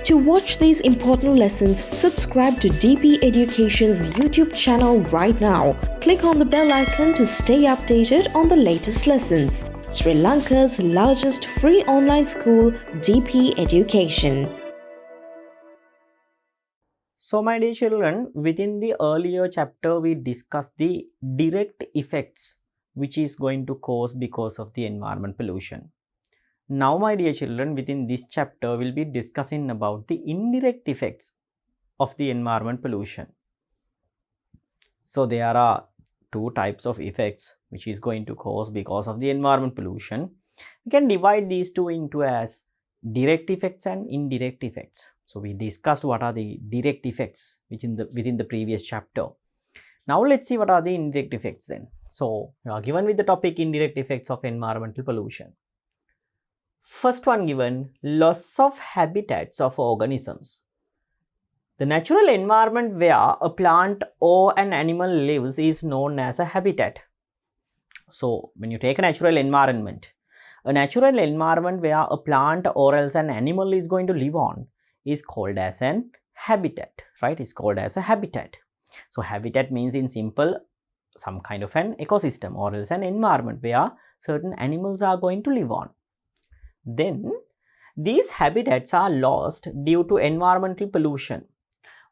To watch these important lessons, subscribe to DP Education's YouTube channel right now. Click on the bell icon to stay updated on the latest lessons. Sri Lanka's largest free online school, DP Education. So my dear children, within the earlier chapter we discussed the direct effects which is going to cause because of the environment pollution. Now my dear children, within this chapter we'll be discussing about the indirect effects of the environment pollution. So there are two types of effects which is going to cause because of the environment pollution. We can divide these two into as direct effects and indirect effects. So we discussed what are the direct effects within the previous chapter. Now let's see what are the indirect effects then. So you are given with the topic indirect effects of environmental pollution. First one given, loss of habitats of organisms. The natural environment where a plant or an animal lives is known as a habitat. So when you take a natural environment where a plant or else an animal is going to live on is called as an habitat, right? It's called as a habitat. So habitat means in simple some kind of an ecosystem or else an environment where certain animals are going to live on. Then these habitats are lost due to environmental pollution.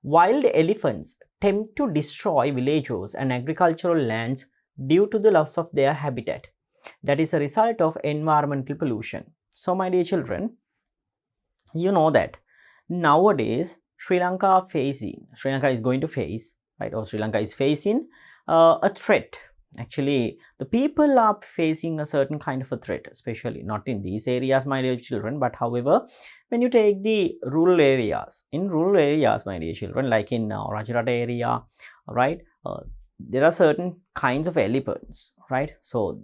Wild elephants tend to destroy villages and agricultural lands due to the loss of their habitat. That is a result of environmental pollution. So my dear children, you know that nowadays Sri Lanka is going to face, right, or Sri Lanka is facing a threat. Actually, the people are facing a certain kind of a threat, especially not in these areas, my dear children, but however, when you take the rural areas, my dear children, like in Rajarata area, right, there are certain kinds of elephants, right? So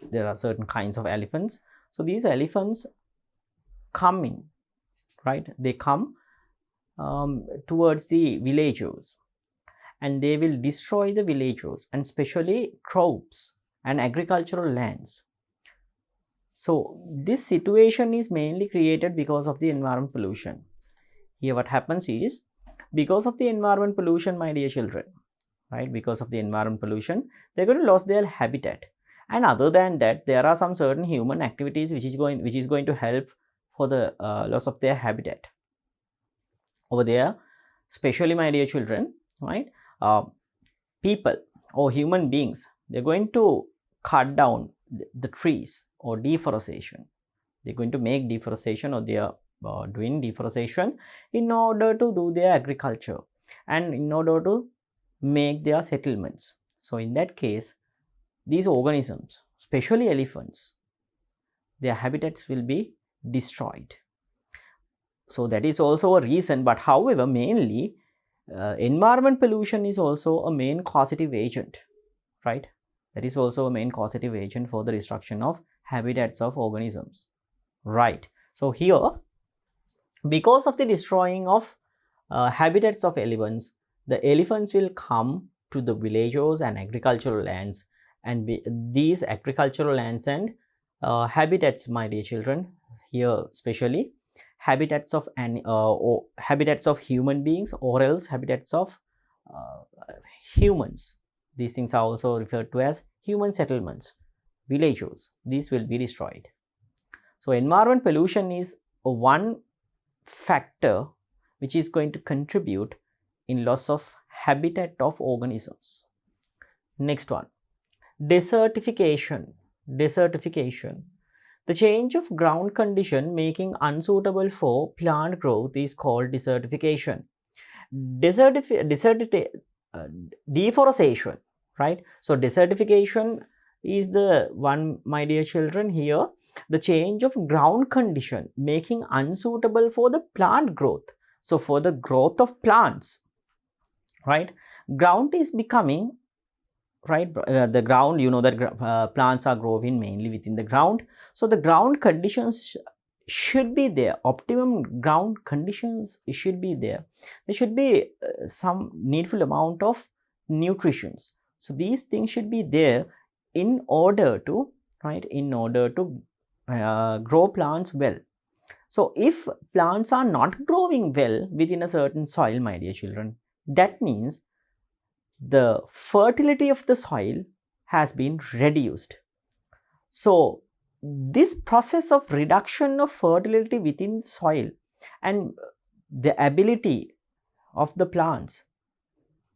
there are certain kinds of elephants. So these elephants coming, right, they come towards the villages, and they will destroy the villages and especially crops and agricultural lands. So this situation is mainly created because of the environment pollution. Here what happens is, because of the environment pollution, my dear children, right, because of the environment pollution, they're going to lose their habitat. And other than that, there are some certain human activities which is going to help for the loss of their habitat over there, especially my dear children, right? People or human beings, they're going to cut down the trees or deforestation. They're going to make deforestation, or they are doing deforestation in order to do their agriculture and in order to make their settlements. So in that case, these organisms, especially elephants, their habitats will be destroyed. So that is also a reason, but however, mainly environment pollution is also a main causative agent, right? That is also a main causative agent for the destruction of habitats of organisms, right? So here, because of the destroying of habitats of elephants, the elephants will come to the villages and agricultural lands, and these agricultural lands and habitats, my dear children, here especially habitats of habitats of human beings or else habitats of humans. These things are also referred to as human settlements, villages. These will be destroyed. So environment pollution is one factor which is going to contribute in loss of habitat of organisms. Next one, desertification. The change of ground condition making unsuitable for plant growth is called desertification. Deforestation, right? So desertification is the one, my dear children, here, the change of ground condition making unsuitable for the plant growth. So for the growth of plants, right, ground is becoming, right, the ground, you know that plants are growing mainly within the ground. So the ground conditions should be there, optimum ground conditions should be there. There should be some needful amount of nutritions. So these things should be there in order to, right, in order to grow plants well. So if plants are not growing well within a certain soil, my dear children, that means the fertility of the soil has been reduced. So this process of reduction of fertility within the soil and the ability of the plants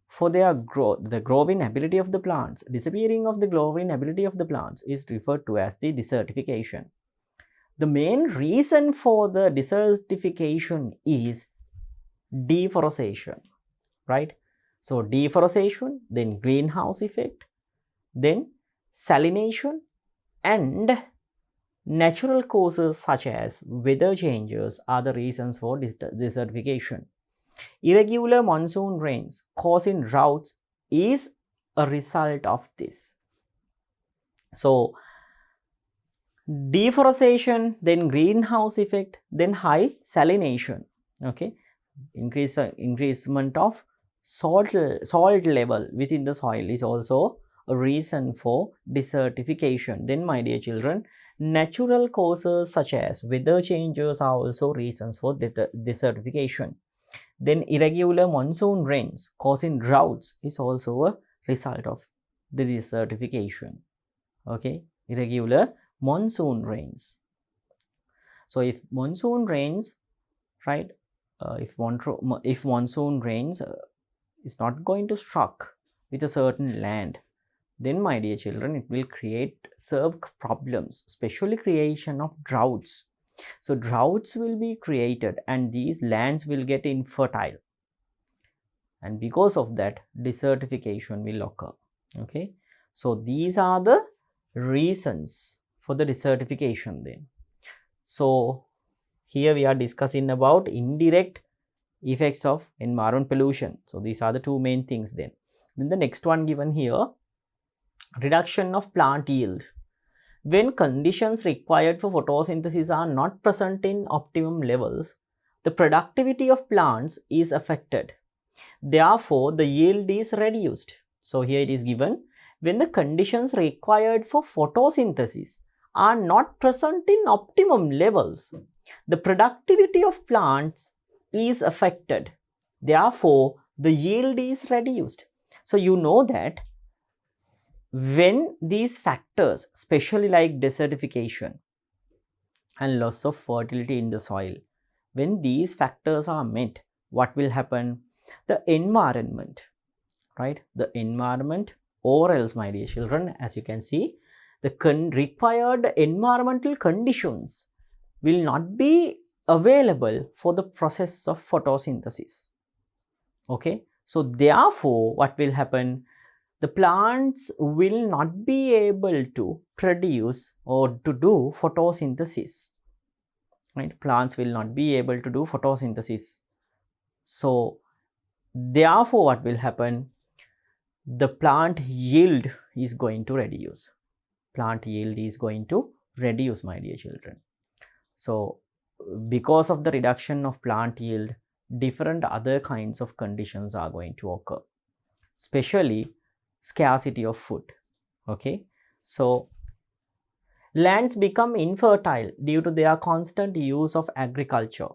for their growth, the growing ability of the plants, disappearing of the growing ability of the plants is referred to as the desertification. The main reason for the desertification is deforestation, right? So deforestation, then greenhouse effect, then salination, and natural causes such as weather changes are the reasons for desertification. Irregular monsoon rains causing droughts is a result of this. So deforestation, then greenhouse effect, then high salination, okay, increasement of salt level within the soil is also a reason for desertification. Then my dear children, natural causes such as weather changes are also reasons for desertification. Then irregular monsoon rains causing droughts is also a result of the desertification, okay, irregular monsoon rains. So if monsoon rains, right, if monsoon rains is not going to struck with a certain land, then my dear children, it will create severe problems, especially creation of droughts. So droughts will be created and these lands will get infertile, and because of that desertification will occur, okay. So these are the reasons for the desertification. Then so here we are discussing about indirect effects of environment pollution. So these are the two main things. Then the next one given here, reduction of plant yield. When conditions required for photosynthesis are not present in optimum levels, the productivity of plants is affected. Therefore, the yield is reduced. So here it is given, when the conditions required for photosynthesis are not present in optimum levels, the productivity of plants is affected. Therefore, the yield is reduced. So you know that when these factors, especially like desertification and loss of fertility in the soil, when these factors are met, what will happen? The environment, right? The environment, or else, my dear children, as you can see, the required environmental conditions will not be available for the process of photosynthesis. Okay, so therefore, what will happen? The plants will not be able to produce or to do photosynthesis, right? Plants will not be able to do photosynthesis. So therefore, what will happen? The plant yield is going to reduce. Plant yield is going to reduce, my dear children. So because of the reduction of plant yield, different other kinds of conditions are going to occur, especially scarcity of food, okay. So lands become infertile due to their constant use of agriculture.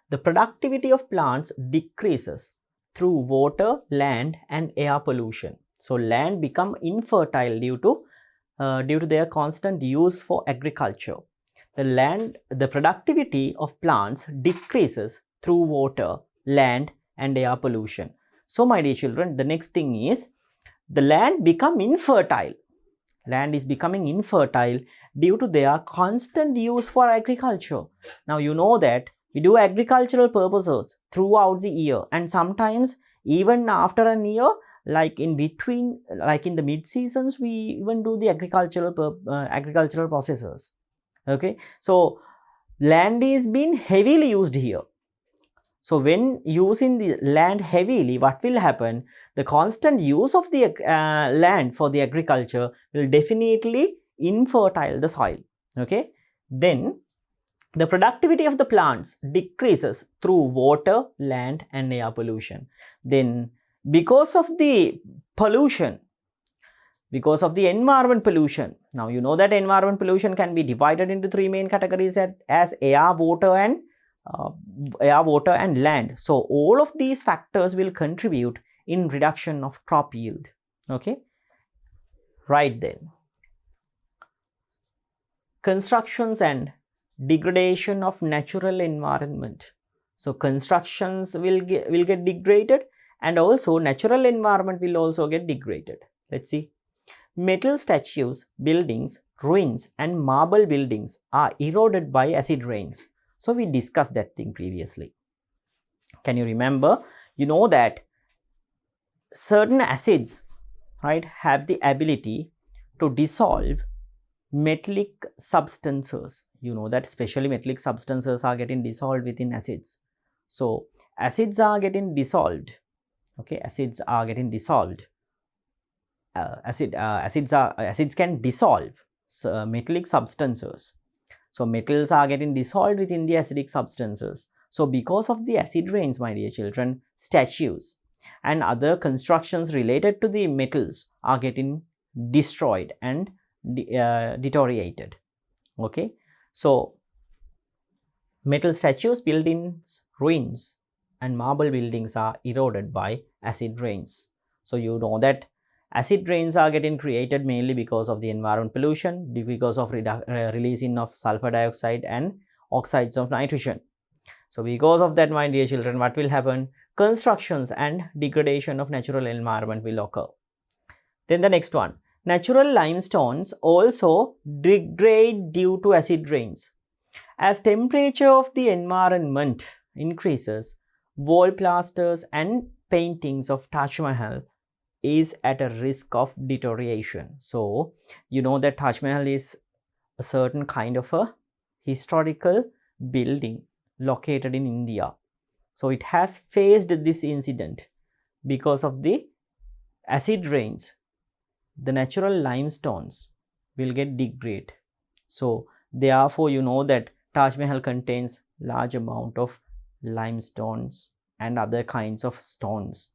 The productivity of plants decreases through water, land and air pollution. So land become infertile due to their constant use for agriculture. The productivity of plants decreases through water, land and air pollution. So my dear children, the next thing is the land become infertile. Land is becoming infertile due to their constant use for agriculture. Now you know that we do agricultural purposes throughout the year, and sometimes even after a year, like in between, like in the mid seasons, we even do the agricultural processes, okay. So land is being heavily used here. So when using the land heavily, what will happen? The constant use of the land for the agriculture will definitely infertile the soil, okay. Then the productivity of the plants decreases through water, land and air pollution. Then because of the pollution, because of the environment pollution. Now you know that environment pollution can be divided into three main categories as air, water and land. So all of these factors will contribute in reduction of crop yield. Okay, right then. Constructions and degradation of natural environment. So constructions will get degraded, and also natural environment will also get degraded. Let's see. Metal statues, buildings, ruins and marble buildings are eroded by acid rains. So we discussed that thing previously. Can you remember? You know that certain acids, right, have the ability to dissolve metallic substances. You know that especially metallic substances are getting dissolved within acids. So acids are getting dissolved. Okay, acids are getting dissolved. Acids can dissolve metallic substances. So metals are getting dissolved within the acidic substances. So because of the acid rains, my dear children, statues and other constructions related to the metals are getting destroyed and deteriorated. Okay, so metal statues, buildings, ruins and marble buildings are eroded by acid rains. So you know that acid rains are getting created mainly because of the environment pollution, because of releasing of sulfur dioxide and oxides of nitrogen. So because of that, my dear children, what will happen? Constructions and degradation of natural environment will occur. Then the next one, natural limestones also degrade due to acid rains. As temperature of the environment increases, wall plasters and paintings of Taj Mahal is at a risk of deterioration. So you know that Taj Mahal is a certain kind of a historical building located in India. So it has faced this incident because of the acid rains. The natural limestones will get degraded. So therefore you know that Taj Mahal contains large amount of limestones and other kinds of stones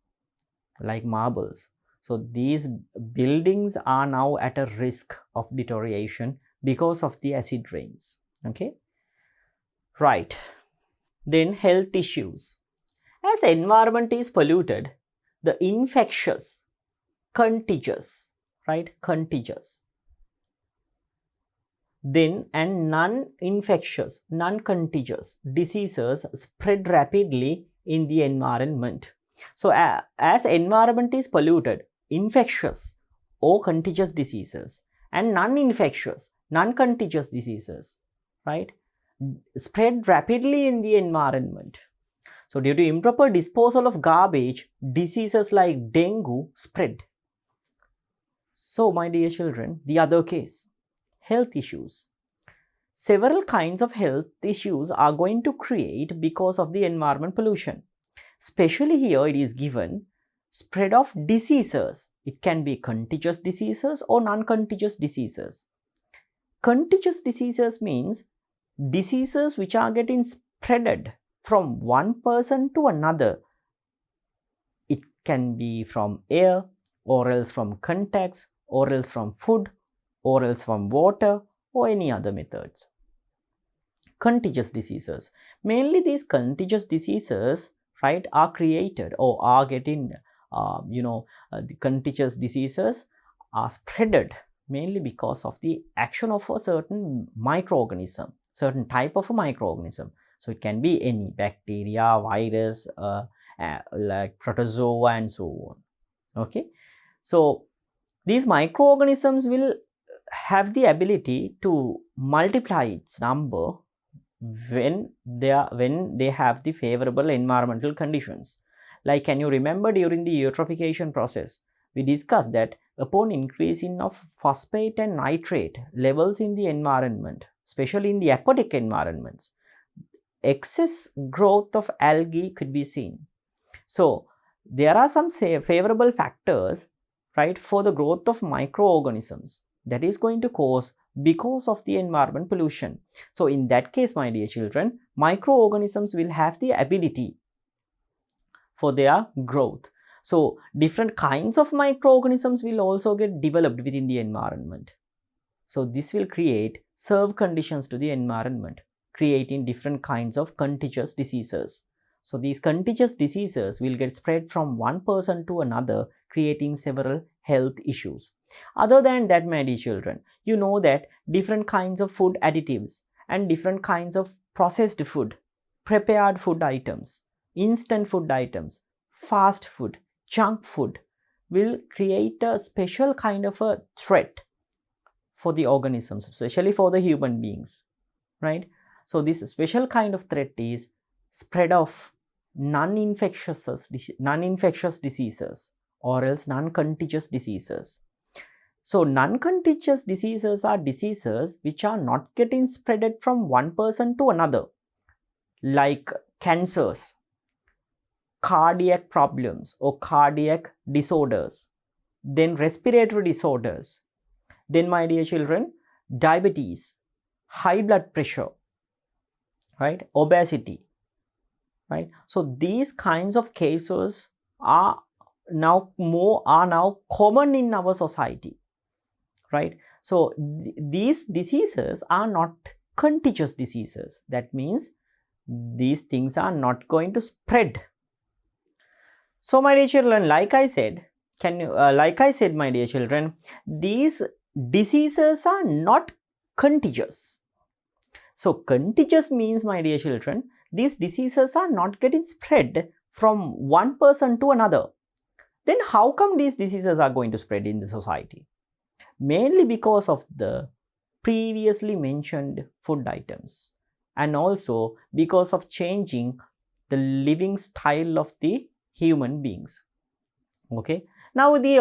like marbles. So these buildings are now at a risk of deterioration because of the acid rains. Okay, right. Then health issues. As environment is polluted, the infectious, contagious, right, contagious, then and non-infectious, non-contagious diseases spread rapidly in the environment. So as environment is polluted, infectious or contagious diseases and non-infectious, non-contagious diseases, right, spread rapidly in the environment. So due to improper disposal of garbage, diseases like dengue spread. So my dear children, the other case, health issues. Several kinds of health issues are going to create because of the environment pollution. Especially here it is given spread of diseases. It can be contagious diseases or non-contagious diseases. Contagious diseases means diseases which are getting spreaded from one person to another. It can be from air, or else from contacts, or else from food, or else from water, or any other methods. Contagious diseases. Mainly these contagious diseases, right, are created or are getting, the contagious diseases are spreaded mainly because of the action of a certain microorganism, certain type of a microorganism. So it can be any bacteria, virus, like protozoa and so on. Okay, so these microorganisms will have the ability to multiply its number when they have the favorable environmental conditions. Like, can you remember during the eutrophication process, we discussed that upon increasing of phosphate and nitrate levels in the environment, especially in the aquatic environments, excess growth of algae could be seen. So there are some favorable factors, right, for the growth of microorganisms that is going to cause because of the environment pollution. So in that case, my dear children, microorganisms will have the ability for their growth. So different kinds of microorganisms will also get developed within the environment. So this will create serve conditions to the environment, creating different kinds of contagious diseases. So these contagious diseases will get spread from one person to another, creating several health issues. Other than that, my dear children, you know that different kinds of food additives and different kinds of processed food, prepared food items, instant food items, fast food, junk food will create a special kind of a threat for the organisms, especially for the human beings, right? So this special kind of threat is spread of non-infectious diseases or else non-contagious diseases. So non-contagious diseases are diseases which are not getting spreaded from one person to another, like cancers, cardiac problems or cardiac disorders, then respiratory disorders, then my dear children, diabetes, high blood pressure, right, obesity, right. So these kinds of cases are now common in our society, right. So these diseases are not contagious diseases. That means these things are not going to spread. So my dear children, like I said, my dear children, these diseases are not contagious. So contagious means, my dear children, these diseases are not getting spread from one person to another. Then how come these diseases are going to spread in the society? Mainly because of the previously mentioned food items, and also because of changing the living style of the human beings. Okay, now the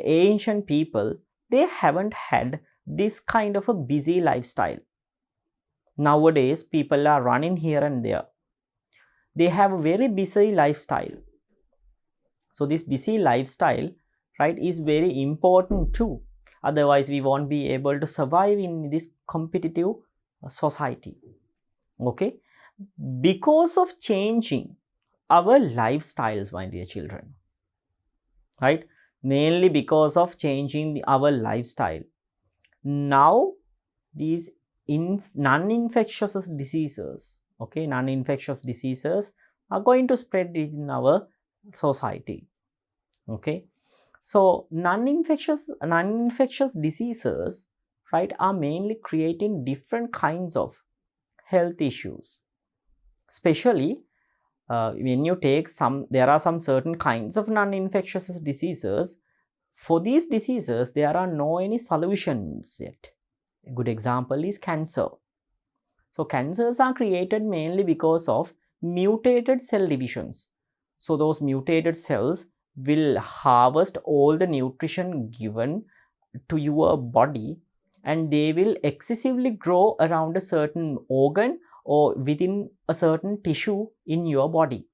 ancient people, they haven't had this kind of a busy lifestyle. Nowadays people are running here and there, they have a very busy lifestyle. So this busy lifestyle, right, is very important too. Otherwise we won't be able to survive in this competitive society. Okay, because of changing our lifestyles, my dear children, right, mainly because of changing our lifestyle, now these non-infectious diseases, okay, non-infectious diseases are going to spread in our society. Okay, so non-infectious diseases, right, are mainly creating different kinds of health issues. Especially when you take there are some certain kinds of non-infectious diseases. For these diseases there are no any solutions yet. A good example is cancer. So cancers are created mainly because of mutated cell divisions. So those mutated cells will harvest all the nutrition given to your body, and they will excessively grow around a certain organ or within a certain tissue in your body.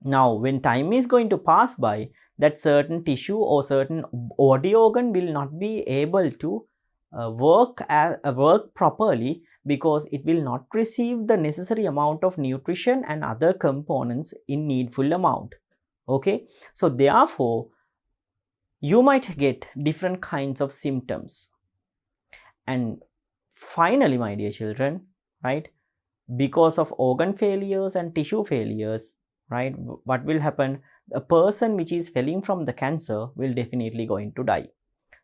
Now when time is going to pass by, that certain tissue or certain body organ will not be able to work properly, because it will not receive the necessary amount of nutrition and other components in needful amount. Okay, so therefore you might get different kinds of symptoms. And finally, my dear children, right, because of organ failures and tissue failures, right, what will happen? A person which is failing from the cancer will definitely going to die.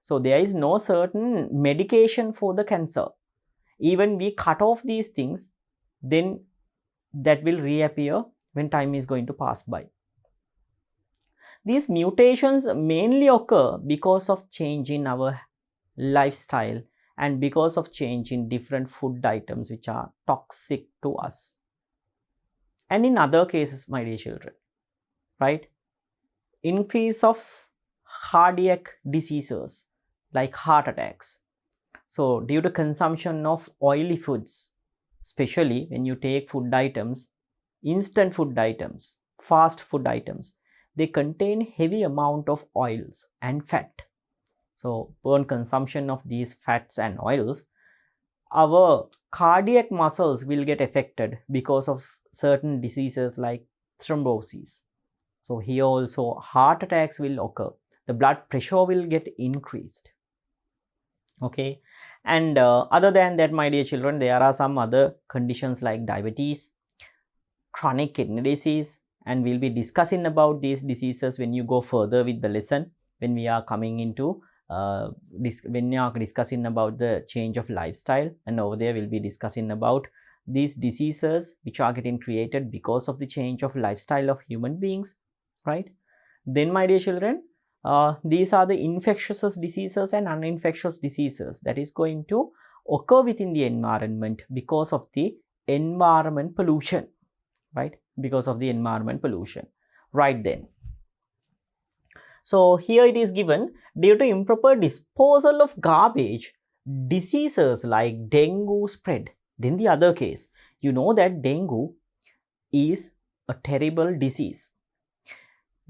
So there is no certain medication for the cancer. Even we cut off these things, then that will reappear when time is going to pass by. These mutations mainly occur because of change in our lifestyle and because of change in different food items which are toxic to us. And in other cases, my dear children, right, increase of cardiac diseases like heart attacks. So due to consumption of oily foods, especially when you take food items, instant food items, fast food items, they contain heavy amount of oils and fat. So upon consumption of these fats and oils, our cardiac muscles will get affected because of certain diseases like thrombosis, So here also heart attacks will occur. The blood pressure will get increased. Okay, and other than that, my dear children, there are some other conditions like diabetes, chronic kidney disease, and we'll be discussing about these diseases when you go further with the lesson, when we are coming into when we are discussing about the change of lifestyle, and over there we'll be discussing about these diseases which are getting created because of the change of lifestyle of human beings, right? Then, my dear children, these are the infectious diseases and uninfectious diseases that is going to occur within the environment because of the environment pollution, right? Because of the environment pollution, right? Then, so here it is given, due to improper disposal of garbage, diseases like dengue spread. Then the other case, you know that dengue is a terrible disease.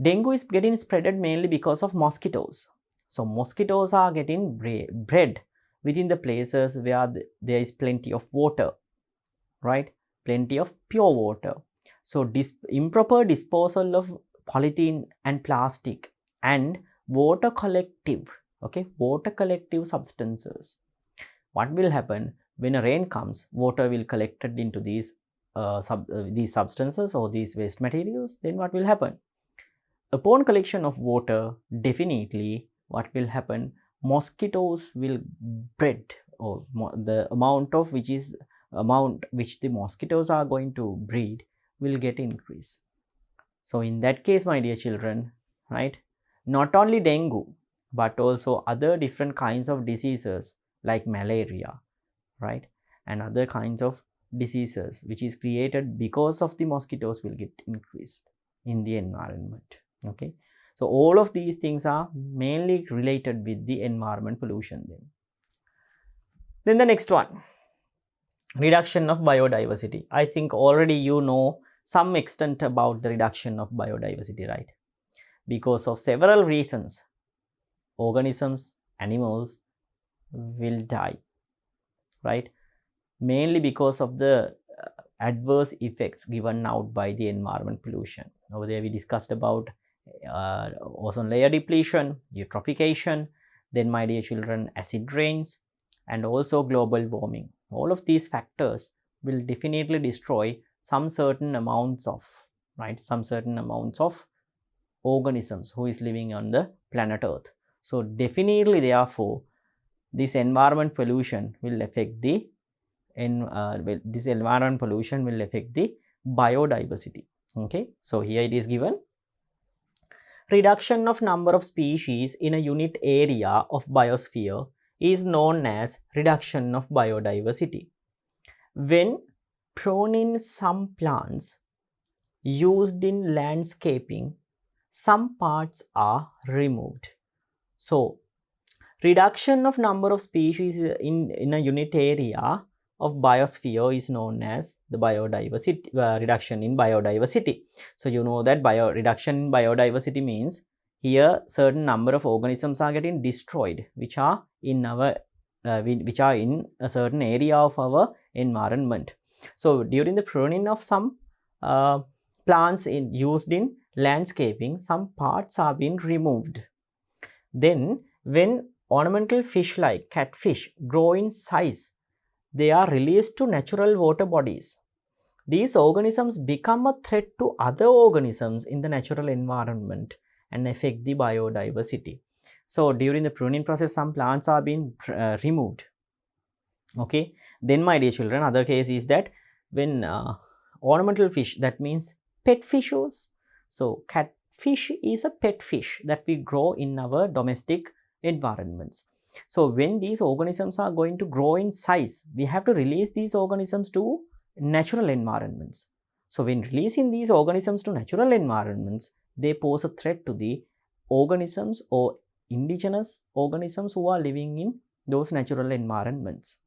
Dengue is getting spreaded mainly because of mosquitoes. So mosquitoes are getting bred within the places where there is plenty of water, right? Plenty of pure water. So improper disposal of polythene and plastic and water collective, okay, water collective substances. What will happen when a rain comes? Water will collected into these substances or these waste materials. Then what will happen? Upon collection of water, definitely what will happen? Mosquitoes will bred, or the amount which the mosquitoes are going to breed will get increased. So in that case, my dear children, right, not only dengue but also other different kinds of diseases like malaria, right, and other kinds of diseases which is created because of the mosquitoes will get increased in the environment. Okay, so all of these things are mainly related with the environment pollution. Then the next one, reduction of biodiversity. I think already you know some extent about the reduction of biodiversity, right? Because of several reasons, organisms, animals will die, right? Mainly because of the adverse effects given out by the environment pollution. Over there we discussed about ozone layer depletion, eutrophication, then, my dear children, acid rains, and also global warming. All of these factors will definitely destroy some certain amounts of, right, some certain amounts of organisms who is living on the planet Earth. So definitely, therefore, this environment pollution will affect the this environment pollution will affect the biodiversity. Okay, so here it is given, reduction of number of species in a unit area of biosphere is known as reduction of biodiversity. When pruning some plants used in landscaping, some parts are removed. So reduction of number of species in a unit area of biosphere is known as the biodiversity, reduction in biodiversity. So you know that reduction in biodiversity means here certain number of organisms are getting destroyed which are in our which are in a certain area of our environment. So during the pruning of some plants used in landscaping, some parts are being removed. Then when ornamental fish like catfish grow in size, they are released to natural water bodies. These organisms become a threat to other organisms in the natural environment and affect the biodiversity. So during the pruning process, some plants are being removed. Okay, then, my dear children, other case is that when ornamental fish, that means pet fishes. So catfish is a pet fish that we grow in our domestic environments. So when these organisms are going to grow in size, we have to release these organisms to natural environments. So when releasing these organisms to natural environments, they pose a threat to the organisms or indigenous organisms who are living in those natural environments.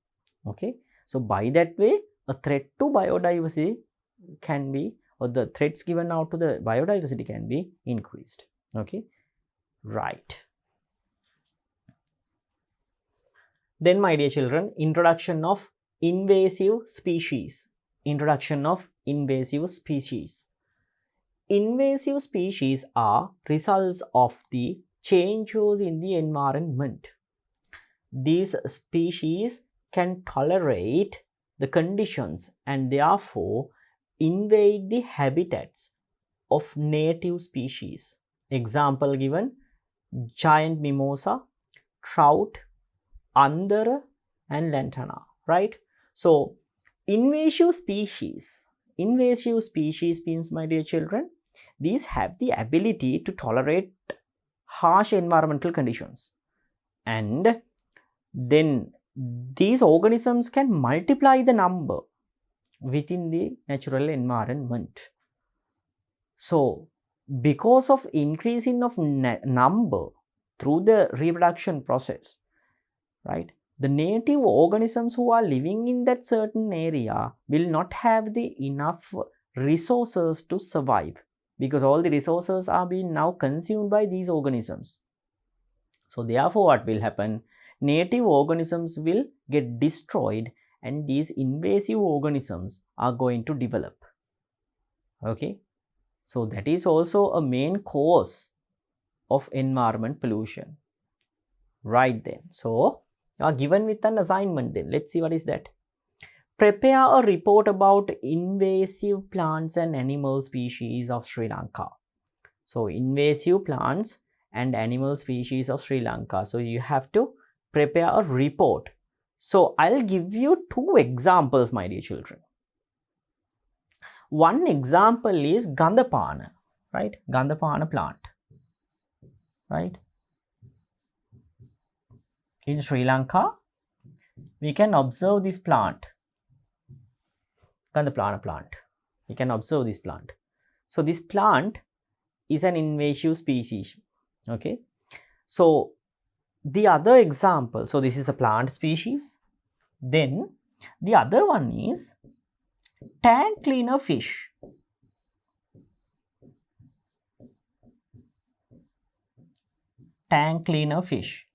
Okay, so by that way, a threat to biodiversity can be, or the threats given out to the biodiversity can be increased. Okay, right. Then, my dear children, introduction of invasive species. Introduction of invasive species. invasive species are results of the changes in the environment. These species can tolerate the conditions and therefore invade the habitats of native species. Example given: giant mimosa, trout, andhra and lantana, right? So invasive species means, my dear children, these have the ability to tolerate harsh environmental conditions, and then these organisms can multiply the number within the natural environment. So because of increasing of number through the reproduction process, right, the native organisms who are living in that certain area will not have the enough resources to survive, because all the resources are being now consumed by these organisms. So therefore what will happen? Native organisms will get destroyed and these invasive organisms are going to develop. Okay, so that is also a main cause of environment pollution. Right then, so you are given with an assignment then. Let's see what is that. Prepare a report about invasive plants and animal species of Sri Lanka. So invasive plants and animal species of Sri Lanka. So you have to prepare a report. So I'll give you two examples, my dear children. One example is Gandapana, right? Gandapana plant, right? In Sri Lanka, we can observe this plant, Gandapana plant. We can observe this plant. So this plant is an invasive species. Okay. So the other example, so this is a plant species. Then the other one is tank cleaner fish. Tank cleaner fish.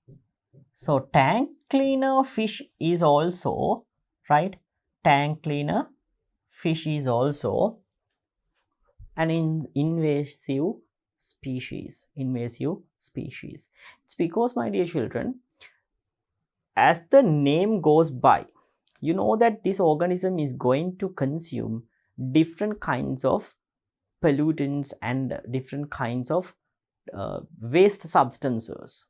So tank cleaner fish is also, right? Tank cleaner fish is also an invasive species. Invasive species. It's because, my dear children, as the name goes by, you know that this organism is going to consume different kinds of pollutants and different kinds of waste substances.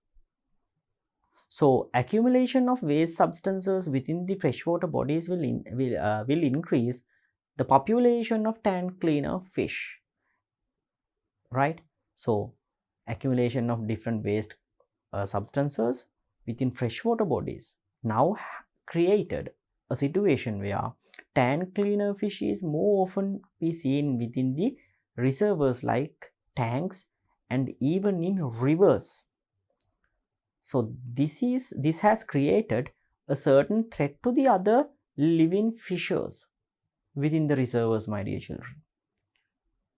So accumulation of waste substances within the freshwater bodies will increase the population of tank cleaner fish, right? So accumulation of different waste substances within freshwater bodies now created a situation where tank cleaner fish is more often be seen within the reservoirs like tanks and even in rivers. So this has created a certain threat to the other living fishes within the reservoirs, my dear children.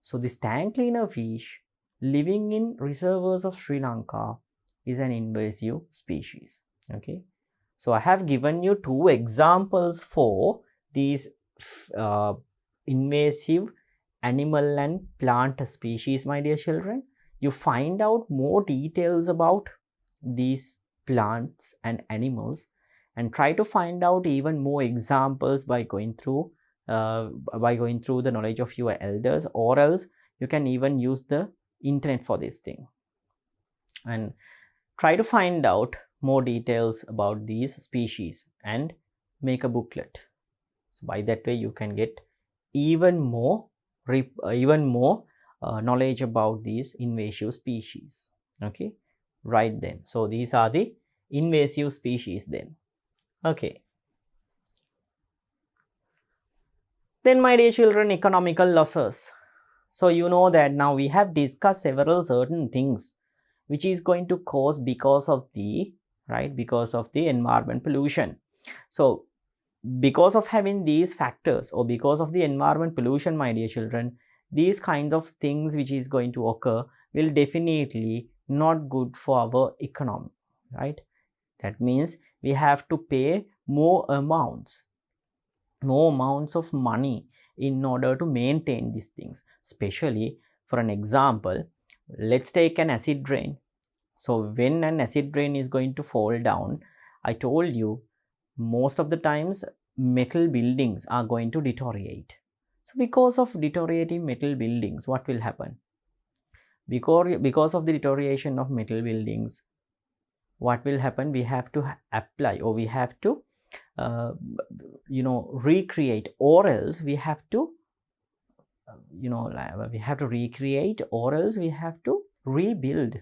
So this tank cleaner fish living in reservoirs of Sri Lanka is an invasive species. Okay, so I have given you two examples for these invasive animal and plant species, my dear children. You find out more details about these plants and animals and try to find out even more examples by going through the knowledge of your elders, or else you can even use the internet for this thing and try to find out more details about these species and make a booklet. So by that way you can get even more knowledge about these invasive species. Okay, right then. So these are the invasive species then. Okay. Then, my dear children, economical losses. So you know that now we have discussed several certain things which is going to cause because of the environment pollution. So because of having these factors, or because of the environment pollution, my dear children, these kinds of things which is going to occur will definitely not good for our economy, right? That means we have to pay more amounts of money in order to maintain these things, especially For an example, let's take an acid rain. So when an acid rain is going to fall down, I told you most of the times metal buildings are going to deteriorate. So because of deteriorating metal buildings, what will happen? Because of the deterioration of metal buildings, what will happen? We have to apply, or we have to recreate, or else we have to recreate, or else we have to rebuild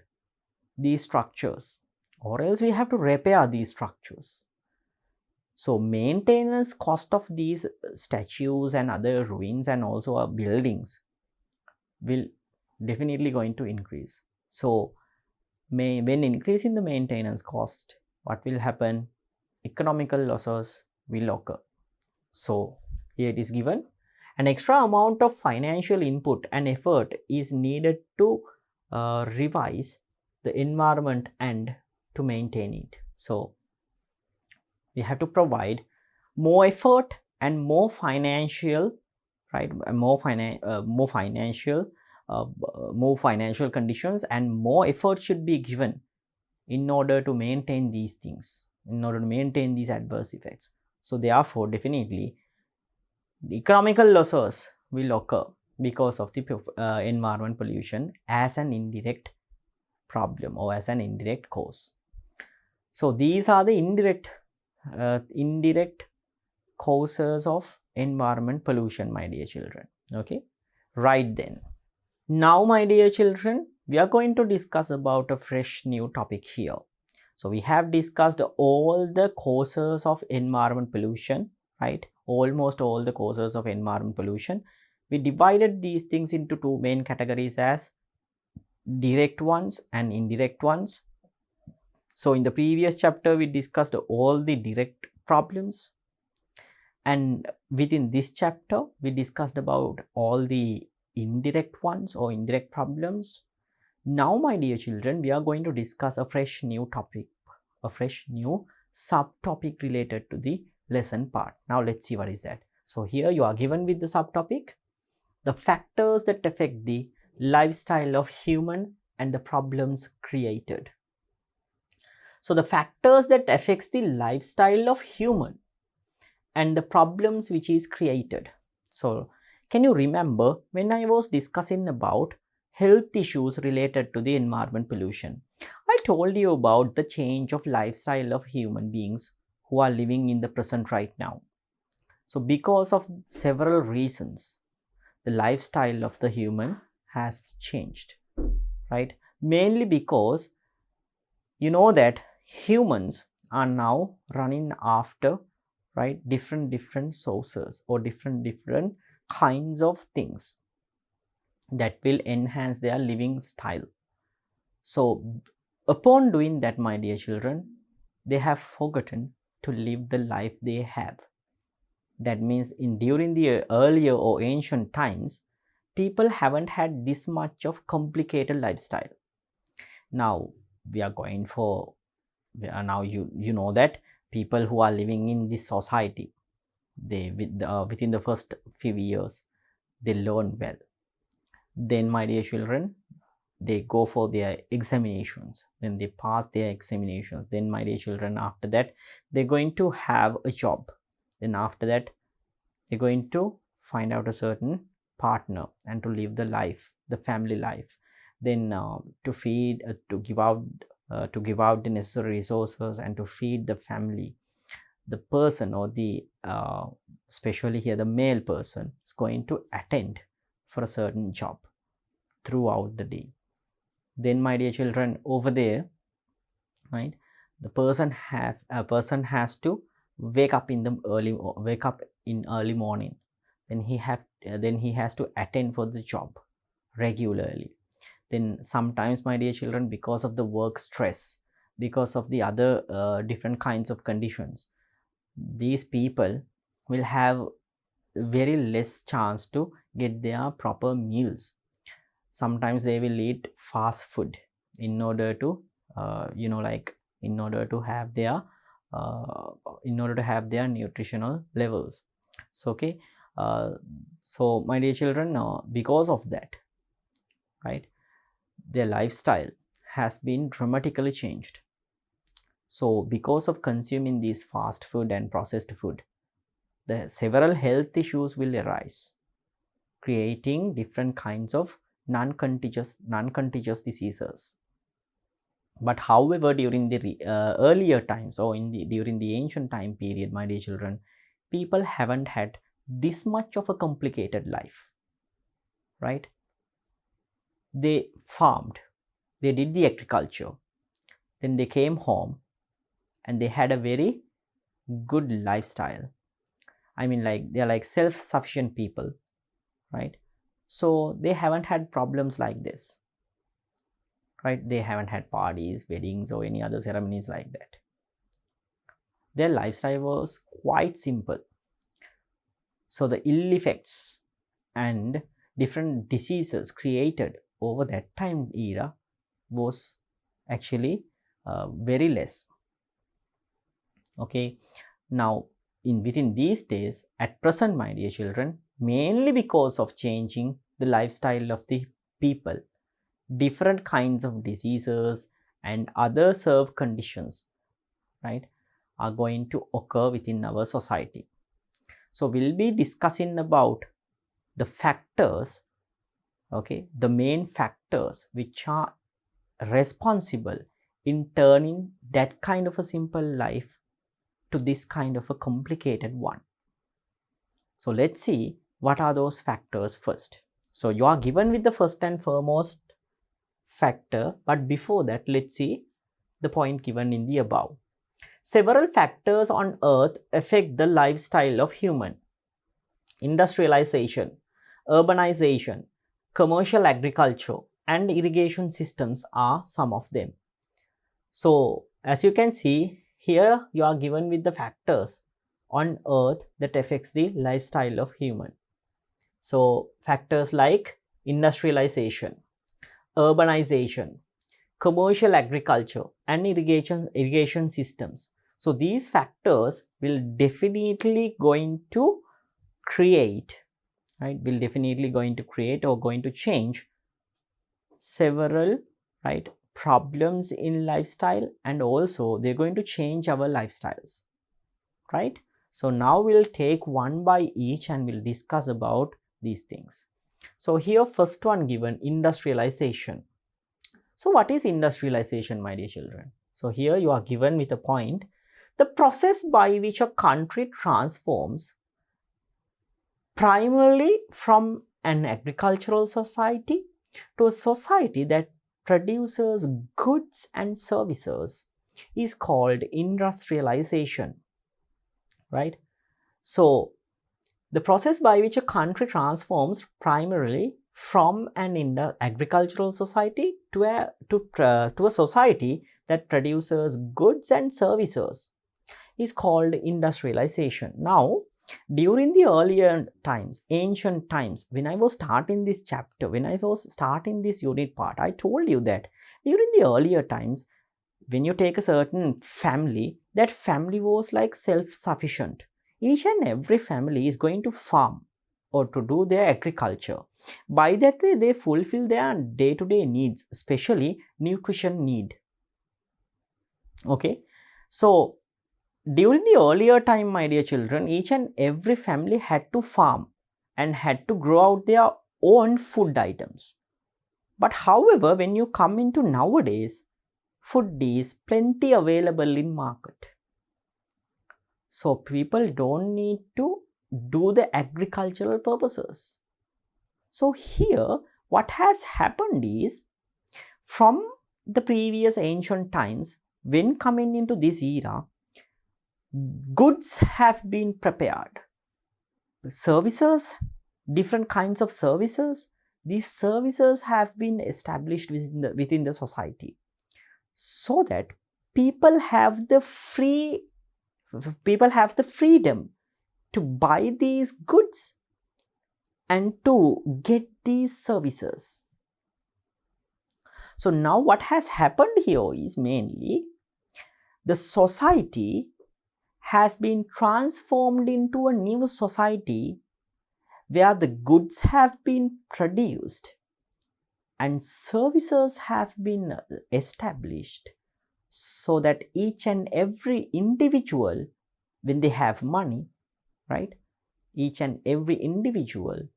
these structures, or else we have to repair these structures. So maintenance cost of these statues and other ruins and also our buildings will definitely going to increase. So when increasing the maintenance cost, what will happen? Economical losses will occur. So here it is given, an extra amount of financial input and effort is needed to revise the environment and to maintain it. So we have to provide more effort and more financial, right? More financial conditions, and more effort should be given in order to maintain these things, in order to maintain these adverse effects. So therefore, definitely, the economical losses will occur because of the environment pollution as an indirect problem or as an indirect cause. So these are the indirect causes of environment pollution, my dear children. Okay, right then. Now, my dear children, we are going to discuss about a fresh new topic here. So we have discussed all the causes of environment pollution, right? Almost all the causes of environment pollution. We divided these things into two main categories as direct ones and indirect ones. So in the previous chapter, we discussed all the direct problems, and within this chapter, we discussed about all the indirect ones or indirect problems. Now, my dear children, we are going to discuss a fresh new topic, a fresh new subtopic related to the lesson part. Now, let's see what is that. So here you are given with the subtopic, the factors that affect the lifestyle of human and the problems created. So the factors that affects the lifestyle of human and the problems which is created. So can you remember when I was discussing about health issues related to the environment pollution? I told you about the change of lifestyle of human beings who are living in the present right now. So because of several reasons, the lifestyle of the human has changed, right? Mainly because you know that humans are now running after, right, different sources or different kinds of things that will enhance their living style. So upon doing that, my dear children, they have forgotten to live the life they have. That means during the earlier or ancient times, people haven't had this much of complicated lifestyle. Now we are going for, now you know that people who are living in this society, they within the first few years, they learn well. Then, my dear children, they go for their examinations, then they pass their examinations. Then, my dear children, after that, they're going to have a job. Then after that, they're going to find out a certain partner and to live the life, the family life. Then to feed, to give out the necessary resources and to feed the family. The person or the especially here the male person is going to attend for a certain job throughout the day. Then, my dear children, over there, right, the person has to wake up in early morning. Then he has to attend for the job regularly. Then sometimes, my dear children, because of the work stress, because of the other different kinds of conditions, these people will have very less chance to get their proper meals. Sometimes they will eat fast food in order to in order to have their nutritional levels. So okay, so my dear children, because of that, right? Their lifestyle has been dramatically changed. So because of consuming these fast food and processed food, the several health issues will arise, creating different kinds of non-contagious diseases. But however, during the earlier times, or during the ancient time period, my dear children, people haven't had this much of a complicated life, right? They farmed, they did the agriculture, then they came home and they had a very good lifestyle. I mean, like, they're like self-sufficient people, right? So they haven't had problems like this, right? They haven't had parties, weddings, or any other ceremonies like that. Their lifestyle was quite simple. So the ill effects and different diseases created over that time era was actually very less. Okay, now within these days, at present, my dear children, mainly because of changing the lifestyle of the people, different kinds of diseases and other serve conditions, right, are going to occur within our society. So we'll be discussing about the factors, okay, the main factors which are responsible in turning that kind of a simple life to this kind of a complicated one. So let's see what are those factors first. So you are given with the first and foremost factor, but before that, let's see the point given in the above. Several factors on earth affect the lifestyle of human. Industrialization, urbanization, commercial agriculture, and irrigation systems are some of them. So as you can see here, you are given with the factors on earth that affects the lifestyle of human. So factors like industrialization, urbanization, commercial agriculture, and irrigation systems. So these factors will definitely going to create, right, will definitely going to create or going to change several, right, problems in lifestyle, and also they're going to change our lifestyles, right? So now we'll take one by each and we'll discuss about these things. So here, first one given, industrialization. So what is industrialization, my dear children? So here you are given with a point, the process by which a country transforms primarily from an agricultural society to a society that produces goods and services is called industrialization, right? So the process by which a country transforms primarily from an agricultural society to a society that produces goods and services is called industrialization. Now, during the earlier times, ancient times, when I was starting this chapter, when I was starting this unit part, I told you that during the earlier times, when you take a certain family, that family was like self-sufficient. Each and every family is going to farm or to do their agriculture. By that way, they fulfill their day-to-day needs, especially nutrition need. Okay, so during the earlier time, my dear children, each and every family had to farm and had to grow out their own food items. But however, when you come into nowadays, food is plenty available in market. So people don't need to do the agricultural purposes. So here, what has happened is, from the previous ancient times, when coming into this era, goods have been prepared. Services, different kinds of services, these services have been established within the society, so that people have the freedom to buy these goods and to get these services. So now what has happened here is mainly the society has been transformed into a new society where the goods have been produced and services have been established so that each and every individual, when they have money, right, each and every individual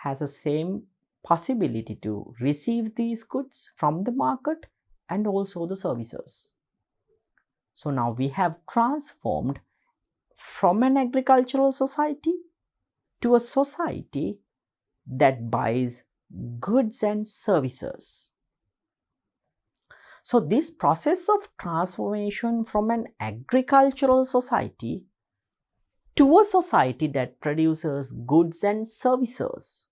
has the same possibility to receive these goods from the market and also the services. So now we have transformed from an agricultural society to a society that buys goods and services. So this process of transformation from an agricultural society to a society that produces goods and services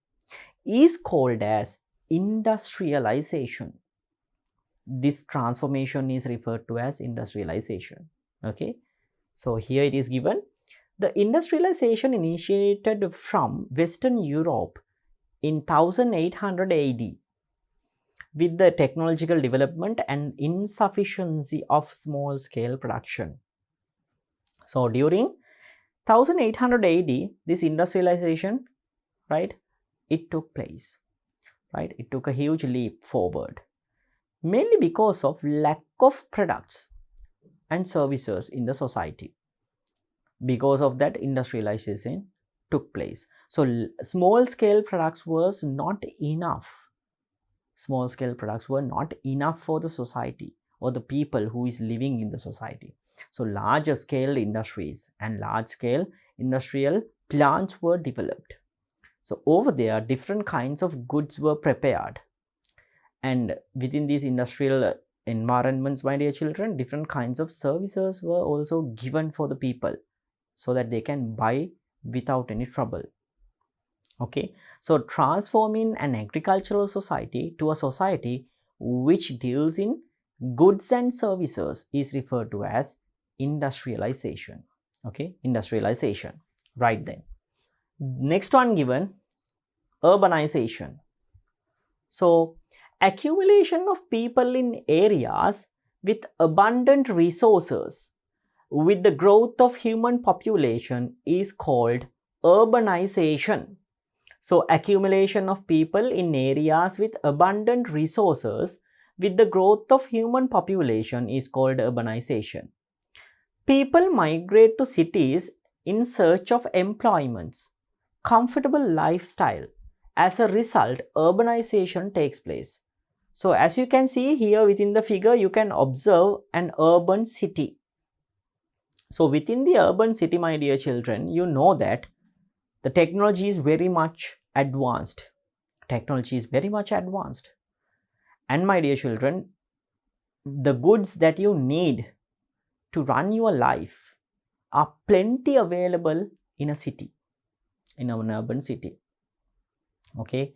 is called as industrialization. This transformation is referred to as industrialization. Okay, so here it is given. The industrialization initiated from Western Europe in 1800 AD with the technological development and insufficiency of small scale production. So during 1800 AD, this industrialization, right, it took place, right, it took a huge leap forward, mainly because of lack of products and services in the society. Because of that, industrialization took place. So small scale products was not enough. Small scale products were not enough for the society or the people who is living in the society. So larger scale industries and large scale industrial plants were developed. So over there, different kinds of goods were prepared, and within these industrial environments, my dear children, different kinds of services were also given for the people so that they can buy without any trouble. Okay, so transforming an agricultural society to a society which deals in goods and services is referred to as industrialization. Okay, industrialization. Right then. Next one given, urbanization. So accumulation of people in areas with abundant resources with the growth of human population is called urbanization. So accumulation of people in areas with abundant resources with the growth of human population is called urbanization. People migrate to cities in search of employments, comfortable lifestyle. As a result, urbanization takes place. So as you can see here within the figure, you can observe an urban city. So within the urban city, my dear children, you know that the technology is very much advanced. Technology is very much advanced. And my dear children, the goods that you need to run your life are plenty available in a city, in an urban city. Okay.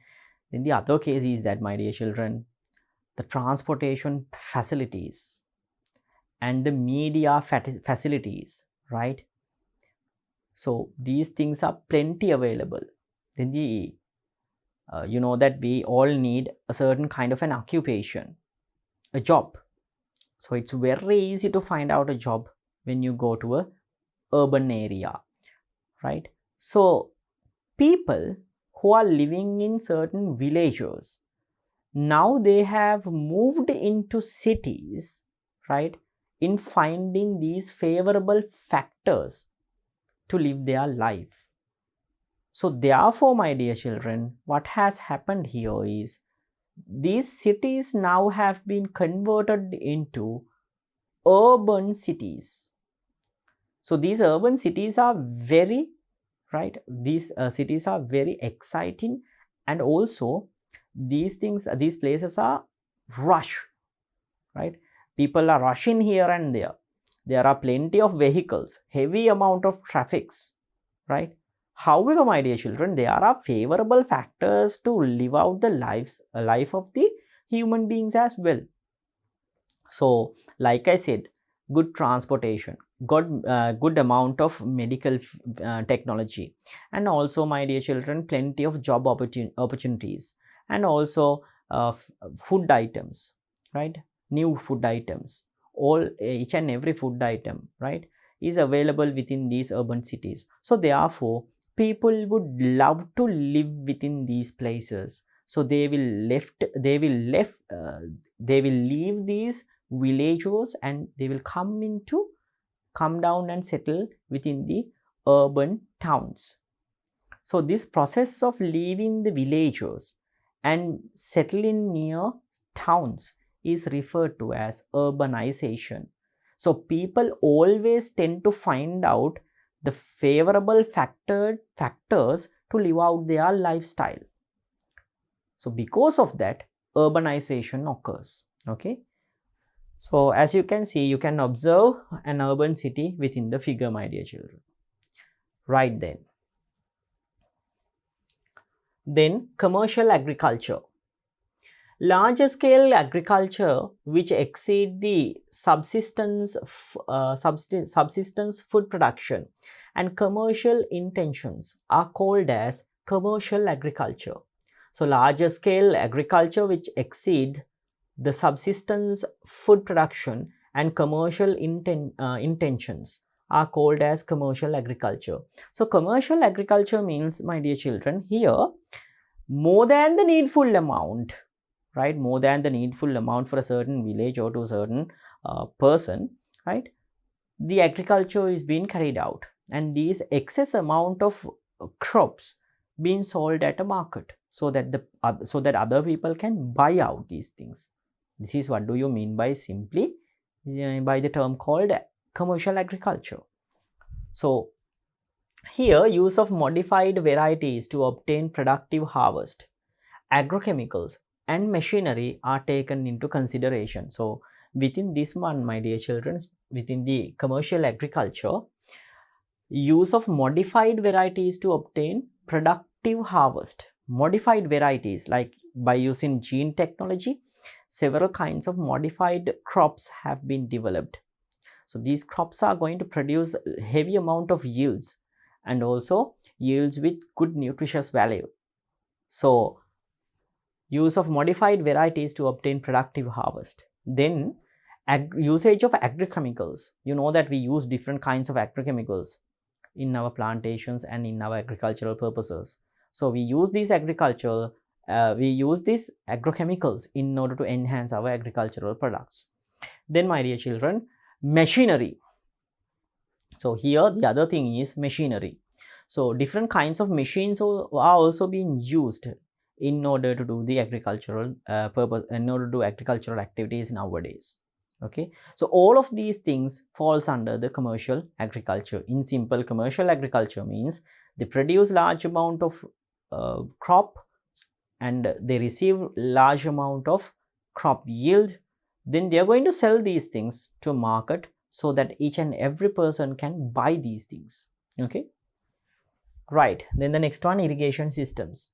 Then the other case is that, my dear children, the transportation facilities and the media facilities, right? So these things are plenty available. Then you know that we all need a certain kind of an occupation, a job. So it's very easy to find out a job when you go to a urban area, right? So people who are living in certain villages, now they have moved into cities, right, in finding these favorable factors to live their life. So therefore, my dear children, what has happened here is these cities now have been converted into urban cities. So these urban cities are very, right, these cities are very exciting, and also these places are rush, right? People are rushing here and there. There are plenty of vehicles, heavy amount of traffics, right? However, my dear children, there are favorable factors to live out the life of the human beings as well. So, like I said, good transportation, good amount of medical technology, and also, my dear children, plenty of job opportunities, and also food items, right? New food items, each and every food item, right, is available within these urban cities. So therefore, people would love to live within these places So they will leave these villages and they will come down and settle within the urban towns. So this process of leaving the villages and settling near towns is referred to as urbanization. So people always tend to find out the favorable factors to live out their lifestyle. So because of that, urbanization occurs. Okay. So as you can see, you can observe an urban city within the figure, my dear children. Right then. Then commercial agriculture. Larger scale agriculture which exceed the subsistence food production and commercial intentions are called as commercial agriculture. So larger scale agriculture which exceed the subsistence food production and commercial intentions are called as commercial agriculture. So commercial agriculture means, my dear children, here more than the needful amount, right? More than the needful amount for a certain village or to a certain person, right? The agriculture is being carried out, and these excess amount of crops being sold at a market so that other people can buy out these things. This is what do you mean by simply by the term called commercial agriculture. So here, use of modified varieties to obtain productive harvest, agrochemicals and machinery are taken into consideration. So within this one, my dear children, within the commercial agriculture, use of modified varieties to obtain productive harvest. Modified varieties, like by using gene technology, several kinds of modified crops have been developed. So these crops are going to produce heavy amount of yields and also yields with good nutritious value. So use of modified varieties to obtain productive harvest. Then usage of agrochemicals. You know that we use different kinds of agrochemicals in our plantations and in our agricultural purposes. So we use these agrochemicals in order to enhance our agricultural products. Then, my dear children, machinery. So here the other thing is machinery. So different kinds of machines are also being used in order to do the agricultural in order to do agricultural activities nowadays. Okay, so all of these things falls under the commercial agriculture. In simple, commercial agriculture means they produce large amount of crop and they receive large amount of crop yield. Then they are going to sell these things to market so that each and every person can buy these things. Okay, right. Then the next one, irrigation systems.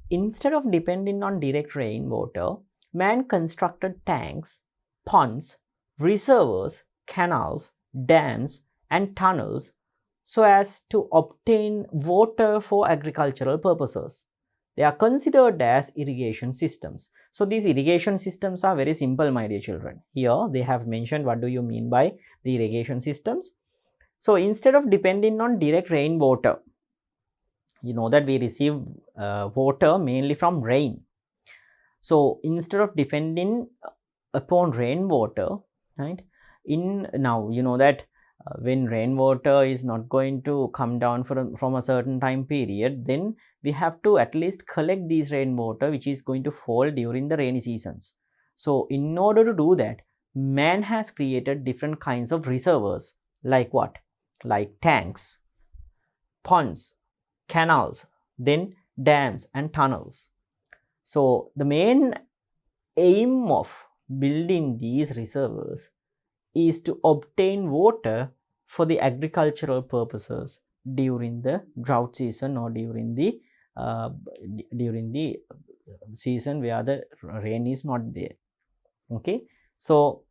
Instead of depending on direct rainwater, man constructed tanks, ponds, reservoirs, canals, dams and tunnels so as to obtain water for agricultural purposes. They are considered as irrigation systems. So these irrigation systems are very simple, my dear children. Here they have mentioned what do you mean by the irrigation systems. So instead of depending on direct rainwater, you know that we receive water mainly from rain. So instead of depending upon rainwater, right, now you know that when rainwater is not going to come down from a certain time period, then we have to at least collect these rainwater which is going to fall during the rainy seasons. So in order to do that, man has created different kinds of reservoirs, like what? Like tanks, ponds, canals, then dams and tunnels. So the main aim of building these reservoirs is to obtain water for the agricultural purposes during the drought season or during the season where the rain is not there. Okay, so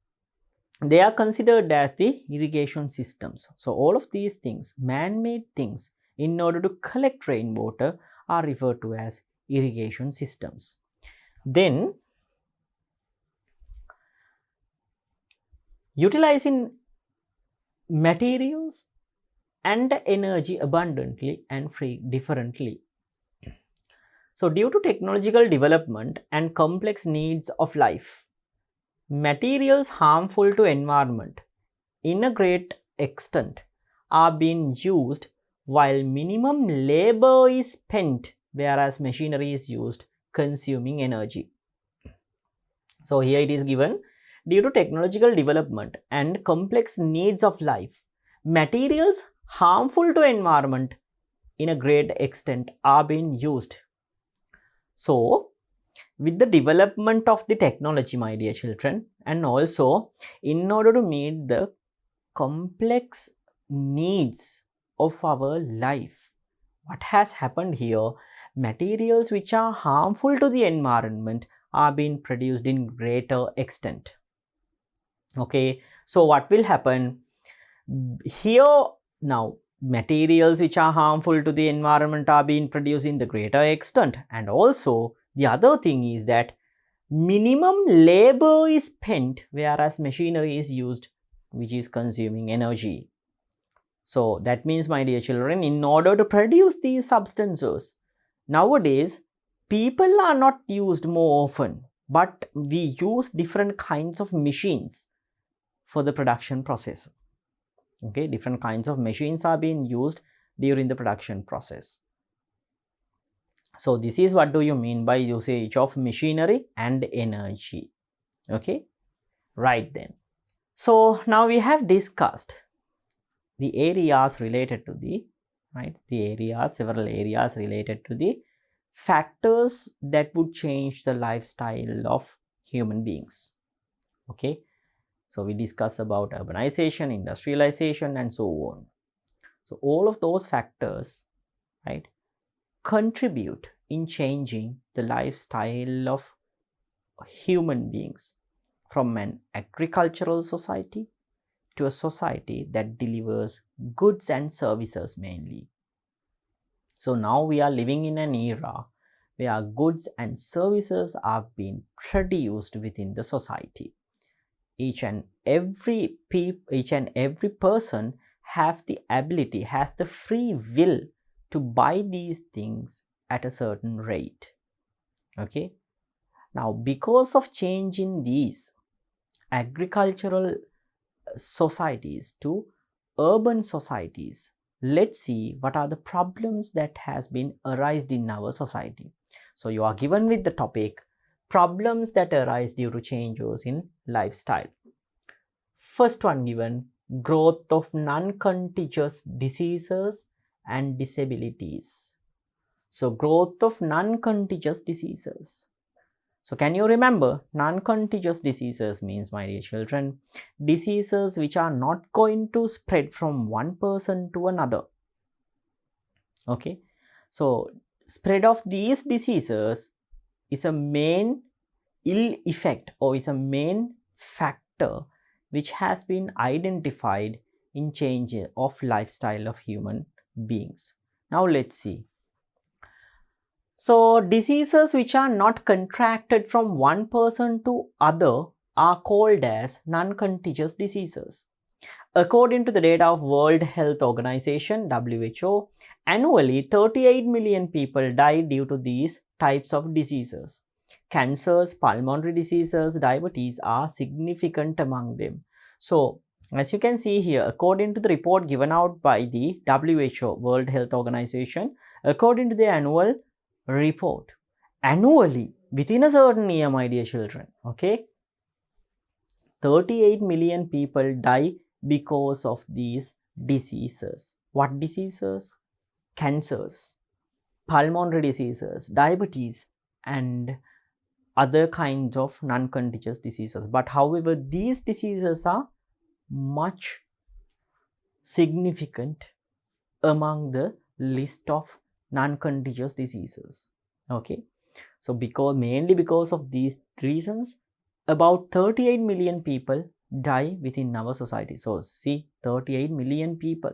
they are considered as the irrigation systems. So all of these things, man-made things, in order to collect rainwater are referred to as irrigation systems. Then utilizing materials and energy abundantly and differently. So due to technological development and complex needs of life, materials harmful to environment in a great extent are being used while minimum labor is spent, whereas machinery is used, consuming energy. So here it is given, due to technological development and complex needs of life, materials harmful to environment in a great extent are being used. So with the development of the technology, my dear children, and also in order to meet the complex needs of our life, what has happened here, materials which are harmful to the environment are being produced in greater extent. Okay, so what will happen here now, materials which are harmful to the environment are being produced in the greater extent, and also the other thing is that minimum labor is spent, whereas machinery is used, which is consuming energy. So that means, my dear children, in order to produce these substances, nowadays people are not used more often, but we use different kinds of machines for the production process. Okay, different kinds of machines are being used during the production process. So this is what do you mean by usage of machinery and energy. Okay, right then. So now we have discussed the areas related to the, several areas related to the factors that would change the lifestyle of human beings. Okay, so we discuss about urbanization, industrialization, and so on. So all of those factors, right, contribute in changing the lifestyle of human beings from an agricultural society to a society that delivers goods and services mainly. So now we are living in an era where goods and services are being produced within the society. Each and every person has the free will to buy these things at a certain rate. Okay. Now, because of change in these agricultural societies to urban societies, let's see what are the problems that has been arised in our society. So you are given with the topic problems that arise due to changes in lifestyle. First one given, growth of non-contagious diseases and disabilities. So growth of non-contagious diseases. So can you remember, non-contagious diseases means, my dear children, diseases which are not going to spread from one person to another. Okay, so spread of these diseases is a main ill effect or is a main factor which has been identified in change of lifestyle of human beings. Now let's see. So diseases which are not contracted from one person to other are called as non-contagious diseases. According to the data of World Health Organization (WHO), annually 38 million people die due to these types of diseases. Cancers, pulmonary diseases, diabetes are significant among them. So, as you can see here, according to the report given out by the WHO, World Health Organization, according to the annual report, annually within a certain year, my dear children, okay, 38 million people die because of these diseases. What diseases? Cancers, pulmonary diseases, diabetes, and other kinds of non-contagious diseases. But however, these diseases are much significant among the list of non-contagious diseases. Okay, so mainly because of these reasons, about 38 million people die within our society. So see, 38 million people,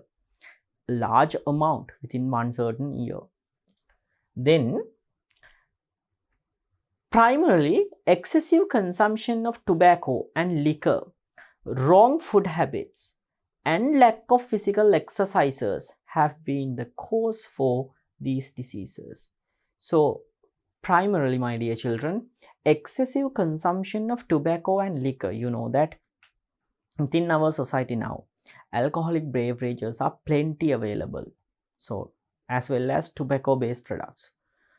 large amount within one certain year. Then primarily excessive consumption of tobacco and liquor, wrong food habits, and lack of physical exercises have been the cause for these diseases. So primarily, my dear children, excessive consumption of tobacco and liquor. You know that within our society now, alcoholic beverages are plenty available. So, as well as tobacco based products.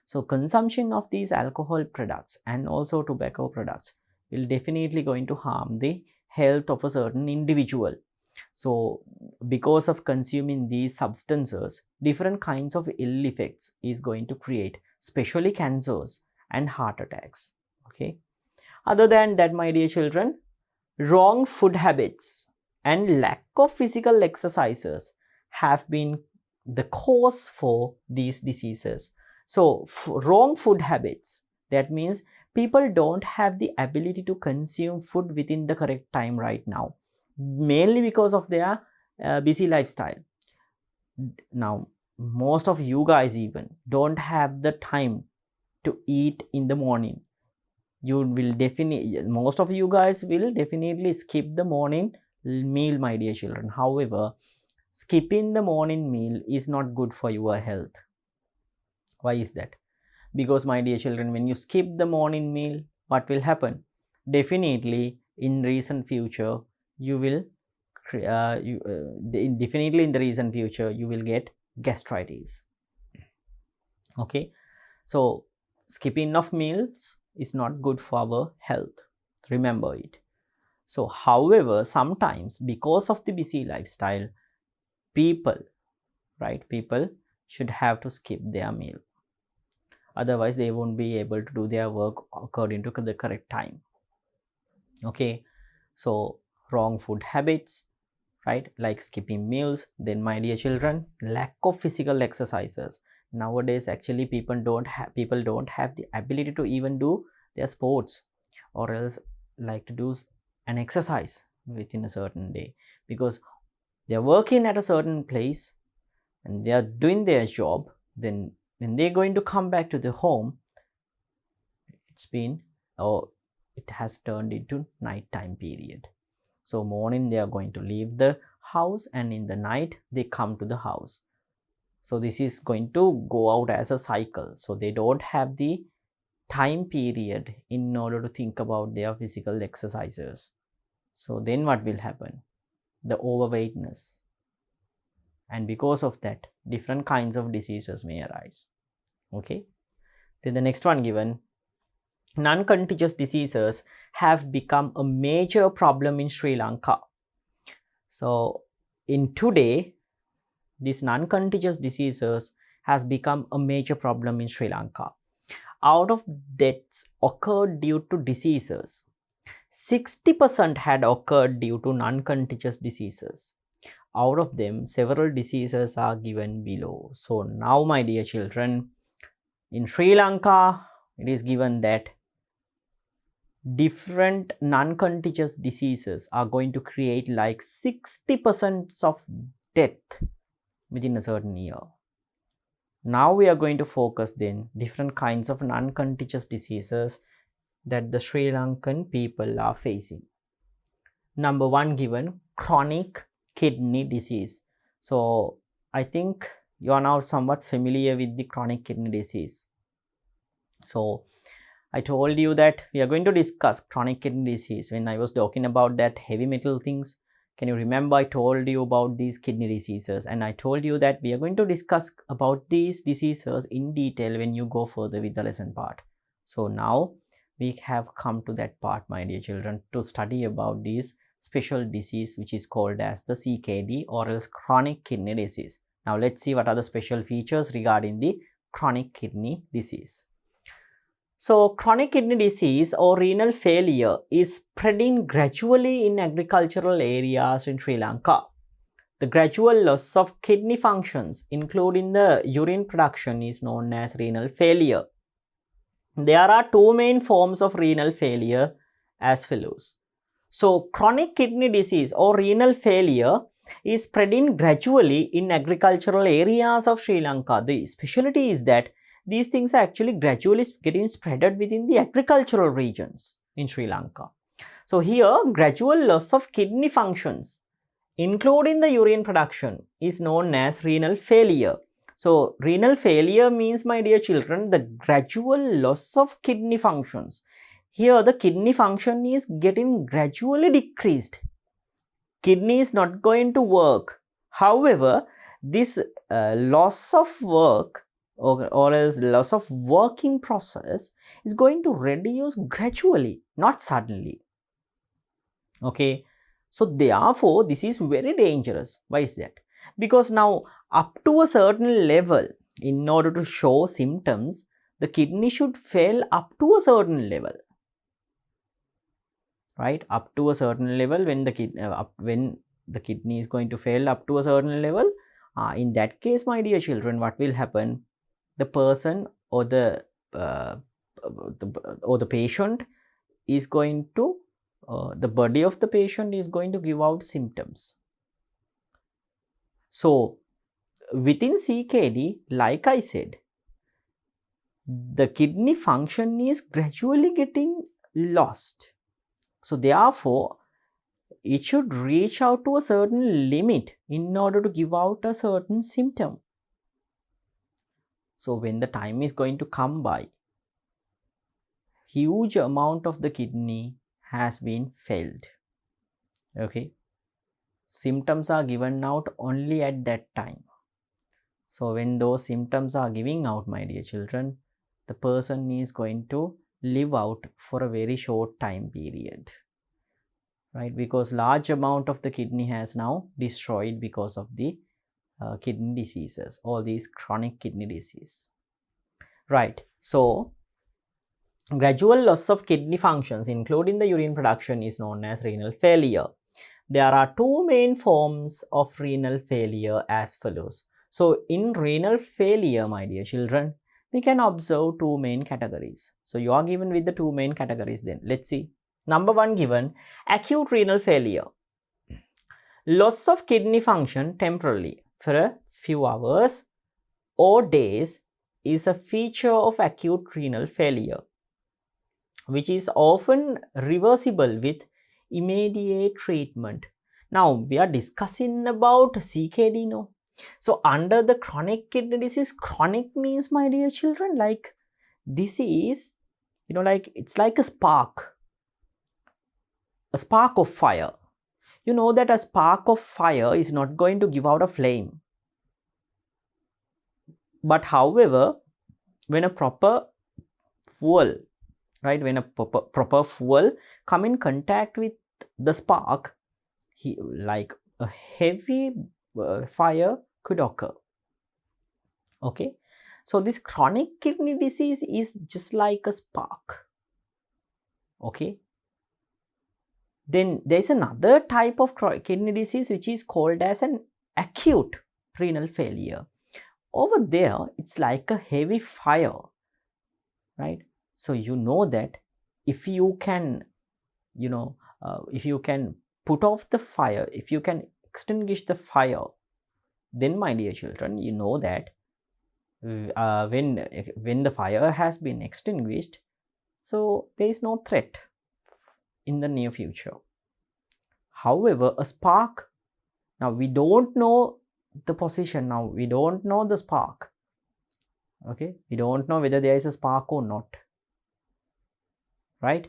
So, consumption of these alcohol products and also tobacco products will definitely going to harm the health of a certain individual. So, because of consuming these substances, different kinds of ill effects is going to create, especially cancers and heart attacks. Okay. Other than that, my dear children, wrong food habits and lack of physical exercises have been the cause for these diseases. So, wrong food habits, that means people don't have the ability to consume food within the correct time right now, mainly because of their busy lifestyle. Now, most of you guys even don't have the time to eat in the morning. You will definitely, most of you guys will definitely skip the morning meal, my dear children. However, skipping the morning meal is not good for your health. Why is that? Because, my dear children, when you skip the morning meal, what will happen? Definitely in recent future you will definitely in the recent future you will get gastritis. Okay, so skipping of meals is not good for our health, remember it. So, however, sometimes because of the busy lifestyle, people should have to skip their meal, otherwise they won't be able to do their work according to the correct time. Okay, so wrong food habits, right, like skipping meals. Then, my dear children, lack of physical exercises. Nowadays actually people don't have the ability to even do their sports, or else like to do an exercise within a certain day, because they're working at a certain place and they are doing their job. Then when they're going to come back to the home, it has turned into nighttime period. So morning they are going to leave the house, and in the night they come to the house. So this is going to go out as a cycle. So they don't have the time period in order to think about their physical exercises. So then what will happen? The overweightness. And because of that, different kinds of diseases may arise. Okay. Then the next one given, non-contagious diseases have become a major problem in Sri Lanka. So in today, these non-contagious diseases has become a major problem in Sri Lanka. Out of deaths occurred due to diseases, 60% had occurred due to non-contagious diseases. Out of them, several diseases are given below. So now, my dear children, in Sri Lanka, it is given that different non-contagious diseases are going to create like 60% of death within a certain year. Now we are going to focus then different kinds of non-contagious diseases that the Sri Lankan people are facing. Number one given, chronic kidney disease. So I think you are now somewhat familiar with the chronic kidney disease. So I told you that we are going to discuss chronic kidney disease when I was talking about that heavy metal things. Can you remember I told you about these kidney diseases, and I told you that we are going to discuss about these diseases in detail when you go further with the lesson part. So now we have come to that part, my dear children, to study about this special disease which is called as the CKD, or else chronic kidney disease. Now let's see what are the special features regarding the chronic kidney disease. So chronic kidney disease or renal failure is spreading gradually in agricultural areas in Sri Lanka. The gradual loss of kidney functions, including the urine production, is known as renal failure. There are two main forms of renal failure as follows. So chronic kidney disease or renal failure is spreading gradually in agricultural areas of Sri Lanka. The specialty is that these things are actually gradually getting spreaded within the agricultural regions in Sri Lanka. So here, gradual loss of kidney functions, including the urine production, is known as renal failure. So renal failure means, my dear children, the gradual loss of kidney functions. Here the kidney function is getting gradually decreased. Kidney is not going to work. However, this loss of work or else loss of working process is going to reduce gradually, not suddenly. Okay, so therefore this is very dangerous. Why is that? Because now up to a certain level, in order to show symptoms, the kidney should fail up to a certain level, right? Up to a certain level, when the kidney is going to fail up to a certain level, in that case, my dear children, what will happen? The person or the patient is going to the body of the patient is going to give out symptoms. So within CKD, like I said, the kidney function is gradually getting lost. So therefore, it should reach out to a certain limit in order to give out a certain symptom. So when the time is going to come by, huge amount of the kidney has been failed. Okay, symptoms are given out only at that time. So when those symptoms are giving out, my dear children, the person is going to live out for a very short time period, right? Because large amount of the kidney has now destroyed because of the kidney diseases, all these chronic kidney disease, right? So gradual loss of kidney functions, including the urine production, is known as renal failure. There are two main forms of renal failure as follows. So in renal failure, my dear children, we can observe two main categories. So you are given with the two main categories then. Let's see. Number one given, acute renal failure. Loss of kidney function temporarily for a few hours or days is a feature of acute renal failure, which is often reversible with immediate treatment. Now we are discussing about CKD, no? So under the chronic kidney disease, chronic means, my dear children, like this is, like it's like a spark of fire. You know that a spark of fire is not going to give out a flame. But however, when a proper fuel, right, when a proper fuel come in contact with the spark, like a heavy fire could occur. Okay, so this chronic kidney disease is just like a spark. Okay, then there is another type of kidney disease which is called as an acute renal failure. Over there, it's like a heavy fire, right? So you know that if you can, if you can put off the fire, if you can extinguish the fire, then, my dear children, you know that when the fire has been extinguished, so there is no threat in the near future. However, a spark, now we don't know the position, now we don't know the spark. Okay, we don't know whether there is a spark or not, right?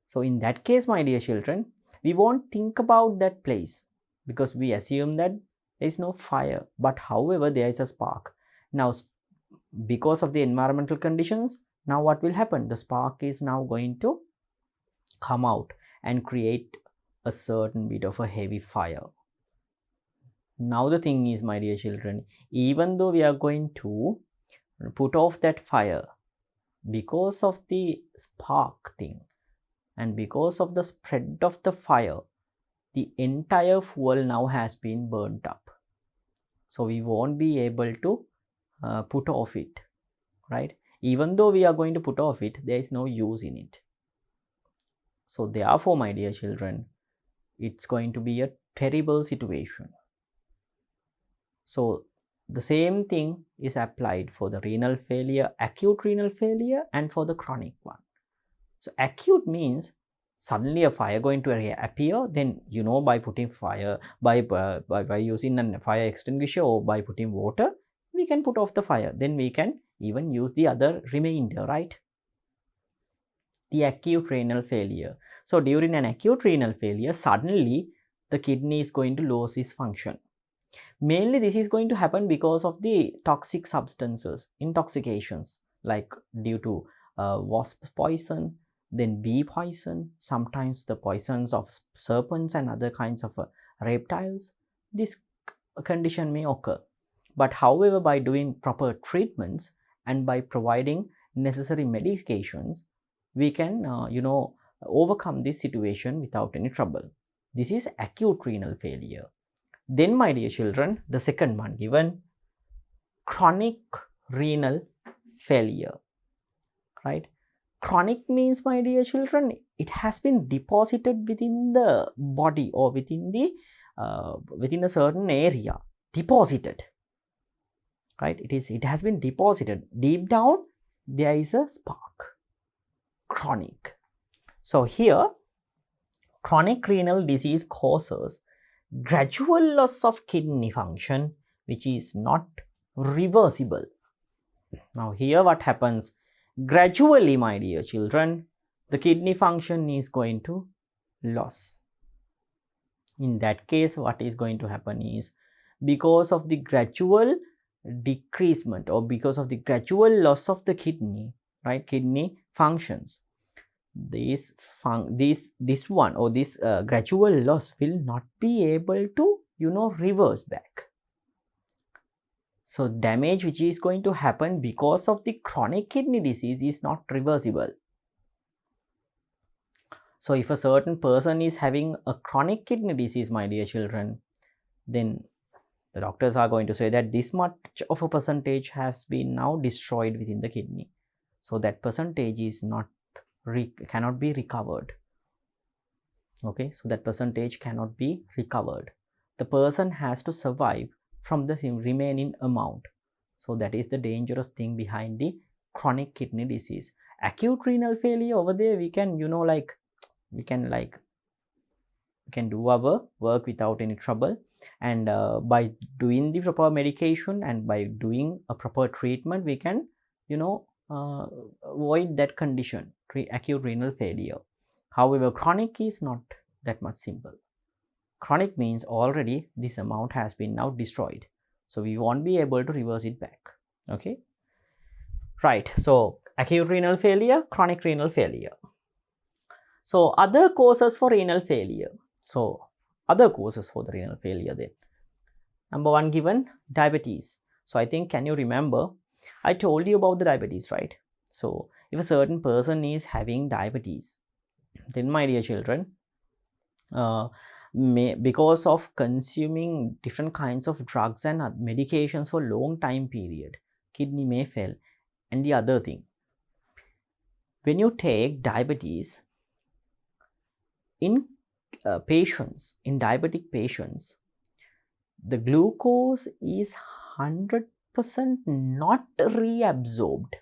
So in that case, my dear children, we won't think about that place because we assume that there is no fire, but however there is a spark. Now because of the environmental conditions, now what will happen? The spark is now going to come out and create a certain bit of a heavy fire. Now the thing is, my dear children, even though we are going to put off that fire, because of the spark thing and because of the spread of the fire, the entire fuel now has been burnt up. So we won't be able to put off it, right? Even though we are going to put off it, there is no use in it. So therefore, my dear children, it's going to be a terrible situation. So the same thing is applied for the renal failure, acute renal failure, and for the chronic one. So acute means suddenly a fire going to appear, then by putting fire, by using a fire extinguisher or by putting water, we can put off the fire. Then we can even use the other remainder, right? The acute renal failure. So during an acute renal failure, suddenly the kidney is going to lose its function. Mainly this is going to happen because of the toxic substances, intoxications, like due to wasp poison, then bee poison, sometimes the poisons of serpents and other kinds of reptiles. This condition may occur. But however, by doing proper treatments and by providing necessary medications, we can overcome this situation without any trouble. This is acute renal failure. Then, my dear children, the second one given, chronic renal failure, right? Chronic means, my dear children, it has been deposited within the body or within a certain area, deposited, right? It has been deposited deep down. There is a spark. Chronic. So here, chronic renal disease causes gradual loss of kidney function, which is not reversible. Now here what happens? Gradually, my dear children, the kidney function is going to lose. In that case, what is going to happen is, because of the gradual decreasement or because of the gradual loss of the kidney, right, kidney functions, this gradual loss will not be able to reverse back. So damage which is going to happen because of the chronic kidney disease is not reversible. So if a certain person is having a chronic kidney disease, my dear children, then the doctors are going to say that this much of a percentage has been now destroyed within the kidney. So that percentage is cannot be recovered. Okay, so that percentage cannot be recovered. The person has to survive from the remaining amount. So that is the dangerous thing behind the chronic kidney disease. Acute renal failure, over there we can we can do our work without any trouble, and by doing the proper medication and by doing a proper treatment, we can avoid that condition, acute renal failure. However, chronic is not that much simple. Chronic means already this amount has been now destroyed, so we won't be able to reverse it back. Okay, right? So acute renal failure, chronic renal failure. So other causes for renal failure. So other causes for the renal failure then. Number one given, diabetes. So I think, can you remember, I told you about the diabetes, right? So if a certain person is having diabetes, then my dear children, because of consuming different kinds of drugs and medications for long time period, kidney may fail. And the other thing, when you take diabetes in diabetic patients, the glucose is 100% not reabsorbed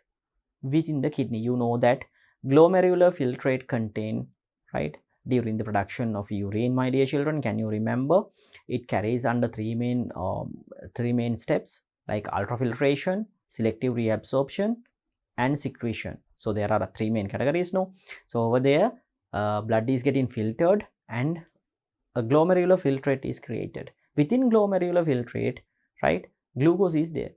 within the kidney. You know that glomerular filtrate contain, right, during the production of urine, my dear children, can you remember? It carries under three main steps, like ultrafiltration, selective reabsorption, and secretion. So there are three main categories now. So over there, blood is getting filtered and a glomerular filtrate is created. Within glomerular filtrate, right, glucose is there.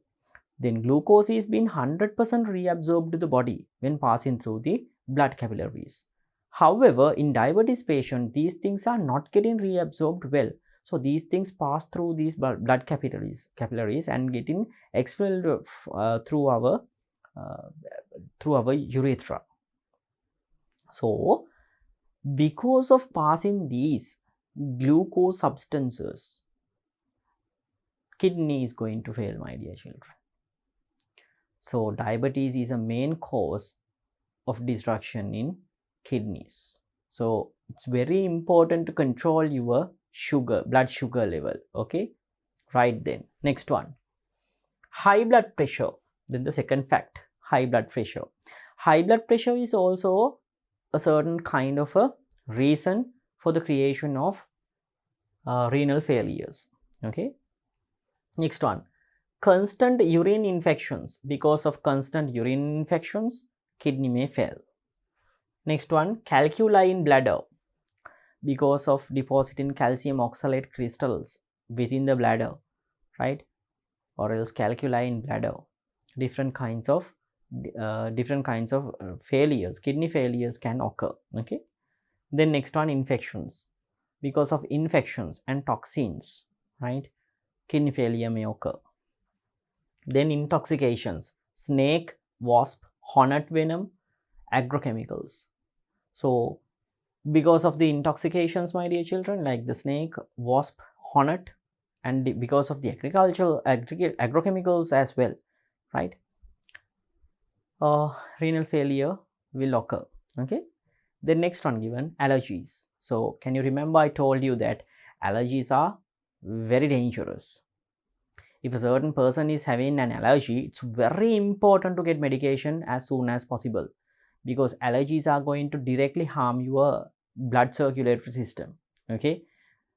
Then glucose is being 100% reabsorbed to the body when passing through the blood capillaries. However, in diabetes patient, these things are not getting reabsorbed well. So these things pass through these blood capillaries and getting expelled through our urethra. So because of passing these glucose substances, kidney is going to fail, my dear children. So diabetes is a main cause of destruction in kidneys. So it's very important to control your blood sugar level. Okay, right? Then next one, high blood pressure. Then the second fact, high blood pressure. High blood pressure is also a certain kind of a reason for the creation of renal failures. Okay, next one, constant urine infections. Because of constant urine infections, kidney may fail. Next one, calculi in bladder. Because of depositing calcium oxalate crystals within the bladder, right? Or else calculi in bladder. Different kinds of failures, kidney failures can occur. Okay. Then next one, infections. Because of infections and toxins, right, kidney failure may occur. Then intoxications, snake, wasp, hornet venom, agrochemicals. So because of the intoxications, my dear children, like the snake, wasp, hornet, and because of the agrochemicals as well, right, renal failure will occur. Okay. The next one given, allergies. So can you remember I told you that allergies are very dangerous. If a certain person is having an allergy, it's very important to get medication as soon as possible, because allergies are going to directly harm your blood circulatory system. Okay.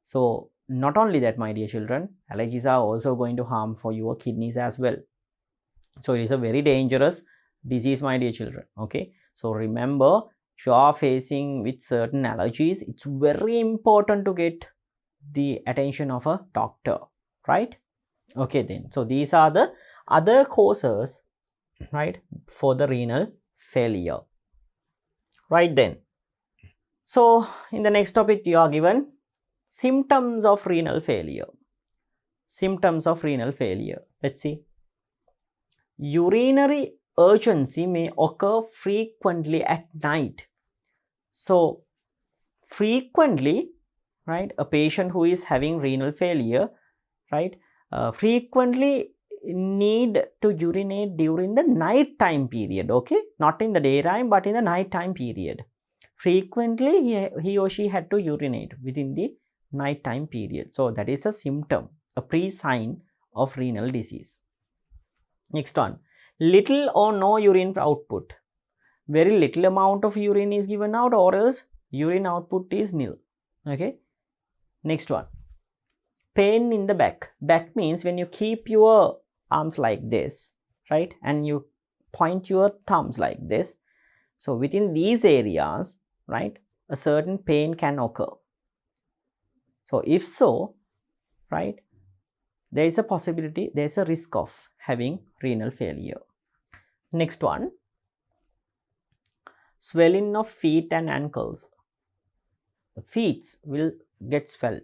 So not only that, my dear children, allergies are also going to harm for your kidneys as well. So it is a very dangerous disease, my dear children. Okay. So remember, if you are facing with certain allergies, it's very important to get the attention of a doctor, right? Okay, then. So these are the other causes, right, for the renal failure. Right then. So in the next topic, you are given symptoms of renal failure. Symptoms of renal failure. Let's see. Urinary urgency may occur frequently at night. So frequently, right, a patient who is having renal failure, right, frequently need to urinate during the night time period. Okay, not in the daytime but in the night time period. Frequently he or she had to urinate within the night time period. So that is a symptom, a pre-sign of renal disease. Next one, little or no urine output. Very little amount of urine is given out, or else urine output is nil. Okay. Next one, pain in the back. Back means when you keep your arms like this, right, and you point your thumbs like this. So within these areas, right, a certain pain can occur. So if so, right, there is a possibility, there is a risk of having renal failure. Next one, swelling of feet and ankles. The feet will get swell,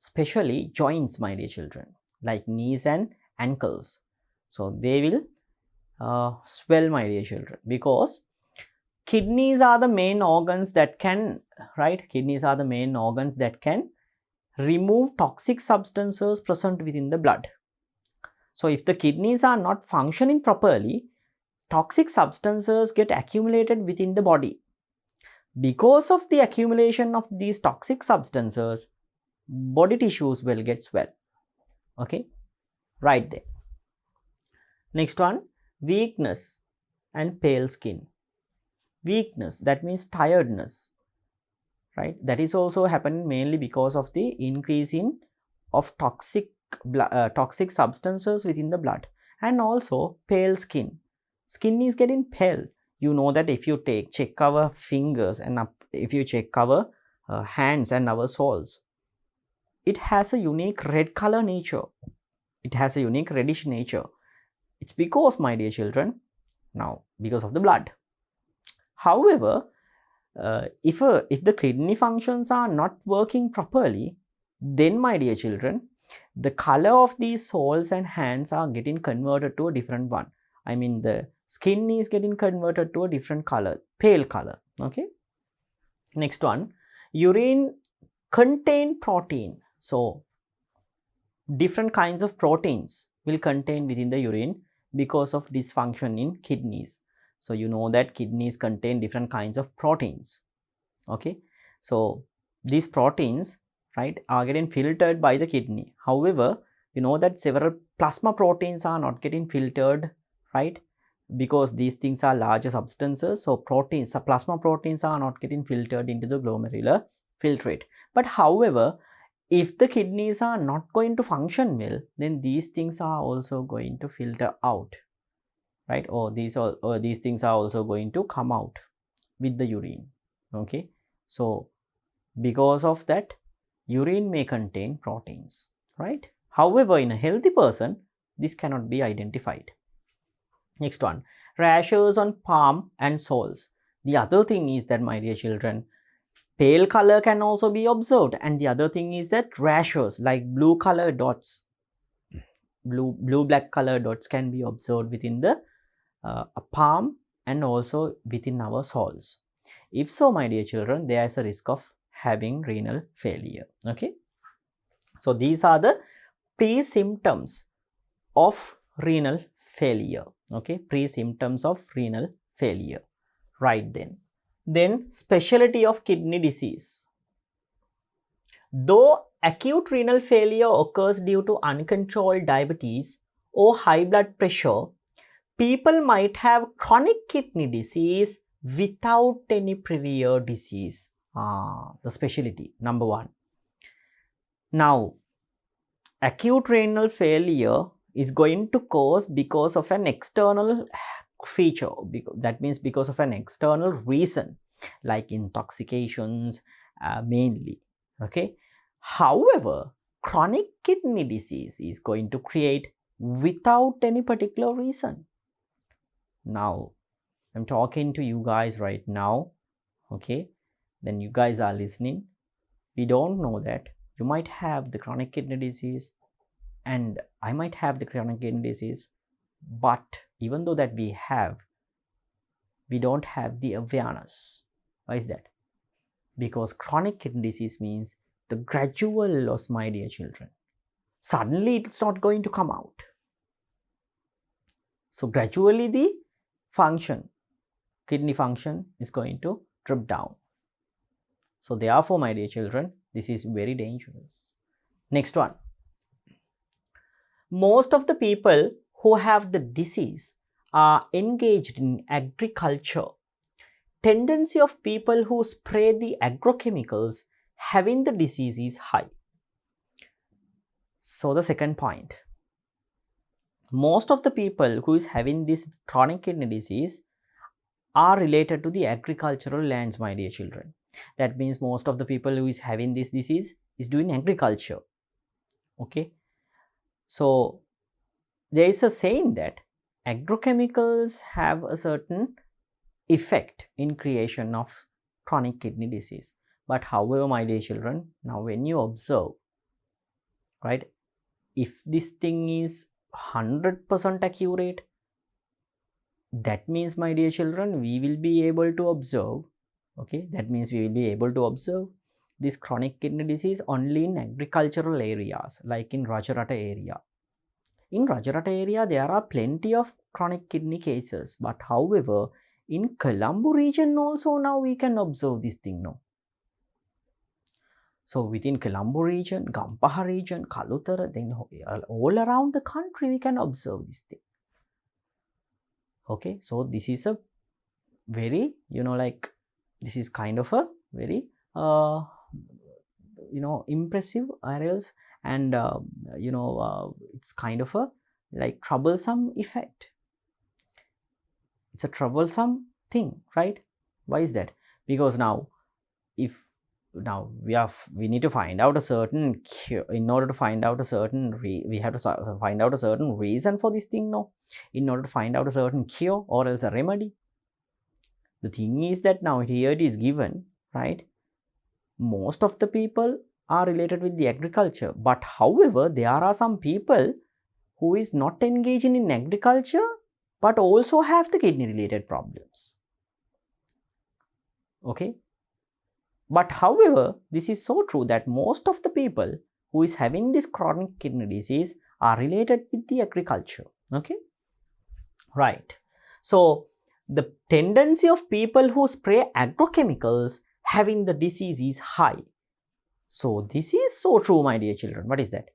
especially joints, my dear children, like knees and ankles. So they will swell, my dear children, because kidneys are the main organs that can, right, kidneys are the main organs that can remove toxic substances present within the blood. So if the kidneys are not functioning properly, toxic substances get accumulated within the body. Because of the accumulation of these toxic substances, body tissues will get swell. Okay, right there. Next one, weakness and pale skin. Weakness, that means tiredness, right? That is also happening mainly because of the increase in of toxic substances within the blood. And also pale skin. Skin is getting pale. You know that if you check our fingers and if you check our hands and our soles, it has a unique red color nature. It has a unique reddish nature. It's because, my dear children, now because of the blood. However, if the kidney functions are not working properly, then, my dear children, the color of these soles and hands are getting converted to a different one. I mean, the skin is getting converted to a different color, pale color. Okay. Next one, urine contain protein. So different kinds of proteins will contain within the urine because of dysfunction in kidneys. So you know that kidneys contain different kinds of proteins. Okay. So these proteins, right, are getting filtered by the kidney. However, you know that several plasma proteins are not getting filtered, right, because these things are larger substances. So plasma proteins are not getting filtered into the glomerular filtrate. But however, if the kidneys are not going to function well, then these things are also going to filter out, right? Or these things are also going to come out with the urine. Okay, so because of that, urine may contain proteins, right? However, in a healthy person, this cannot be identified. Next one, rashes on palm and soles. The other thing is that, my dear children, pale color can also be observed, and the other thing is that rashes like blue color dots, blue black color dots can be observed within the palm and also within our soles. If so, my dear children, there is a risk of having renal failure. Okay, so these are the pre-symptoms of renal failure. Okay, pre-symptoms of renal failure. Right then specialty of kidney disease. Though acute renal failure occurs due to uncontrolled diabetes or high blood pressure, people might have chronic kidney disease without any prior disease. The specialty number one. Now, acute renal failure is going to cause because of an external feature, that means because of an external reason like intoxications mainly. Okay, however, chronic kidney disease is going to create without any particular reason. Now I'm talking to you guys right now, okay, then you guys are listening. We don't know that you might have the chronic kidney disease and I might have the chronic kidney disease, but even though that we don't have the awareness. Why is that? Because chronic kidney disease means the gradual loss, my dear children. Suddenly it's not going to come out. So gradually the kidney function is going to drop down. So therefore, my dear children, this is very dangerous. Next one. Most of the people who have the disease are engaged in agriculture. Tendency of people who spray the agrochemicals having the disease is high. So the second point, most of the people who is having this chronic kidney disease are related to the agricultural lands, my dear children. That means most of the people who is having this disease is doing agriculture. Okay, so there is a saying that agrochemicals have a certain effect in creation of chronic kidney disease. But however, my dear children, now when you observe, right, if this thing is 100% accurate, that means, my dear children, we will be able to observe, okay, that means we will be able to observe this chronic kidney disease only in agricultural areas like in Rajarata area. In Rajarata area, there are plenty of chronic kidney cases, but however, in Colombo region also now we can observe this thing now. So within Colombo region, Gampaha region, Kalutara, then all around the country we can observe this thing. Okay, so this is a very, this is kind of a very, impressive areas, and, it's kind of a like troublesome effect. It's a troublesome thing, right? Why is that? Because now, we need to find out a certain cure. In order to find out a certain we have to find out a certain reason for this thing now, in order to find out a certain cure or else a remedy. The thing is that now here it is given, right, most of the people are related with the agriculture, but however there are some people who is not engaging in agriculture but also have the kidney related problems. Okay, but however, this is so true that most of the people who is having this chronic kidney disease are related with the agriculture. Okay, right. So the tendency of people who spray agrochemicals having the disease is high. So this is so true, my dear children. What is that?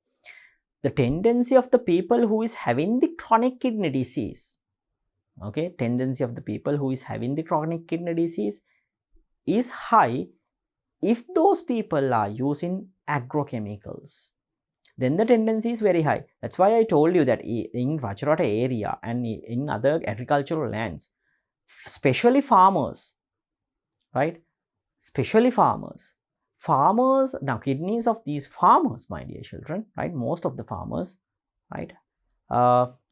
The tendency of the people who is having the chronic kidney disease, okay, tendency of the people who is having the chronic kidney disease is high if those people are using agrochemicals, then the tendency is very high. That's why I told you that in Rajrata area and in other agricultural lands, especially farmers, right? Especially farmers. Farmers, now kidneys of these farmers, my dear children, right? Most of the farmers, right,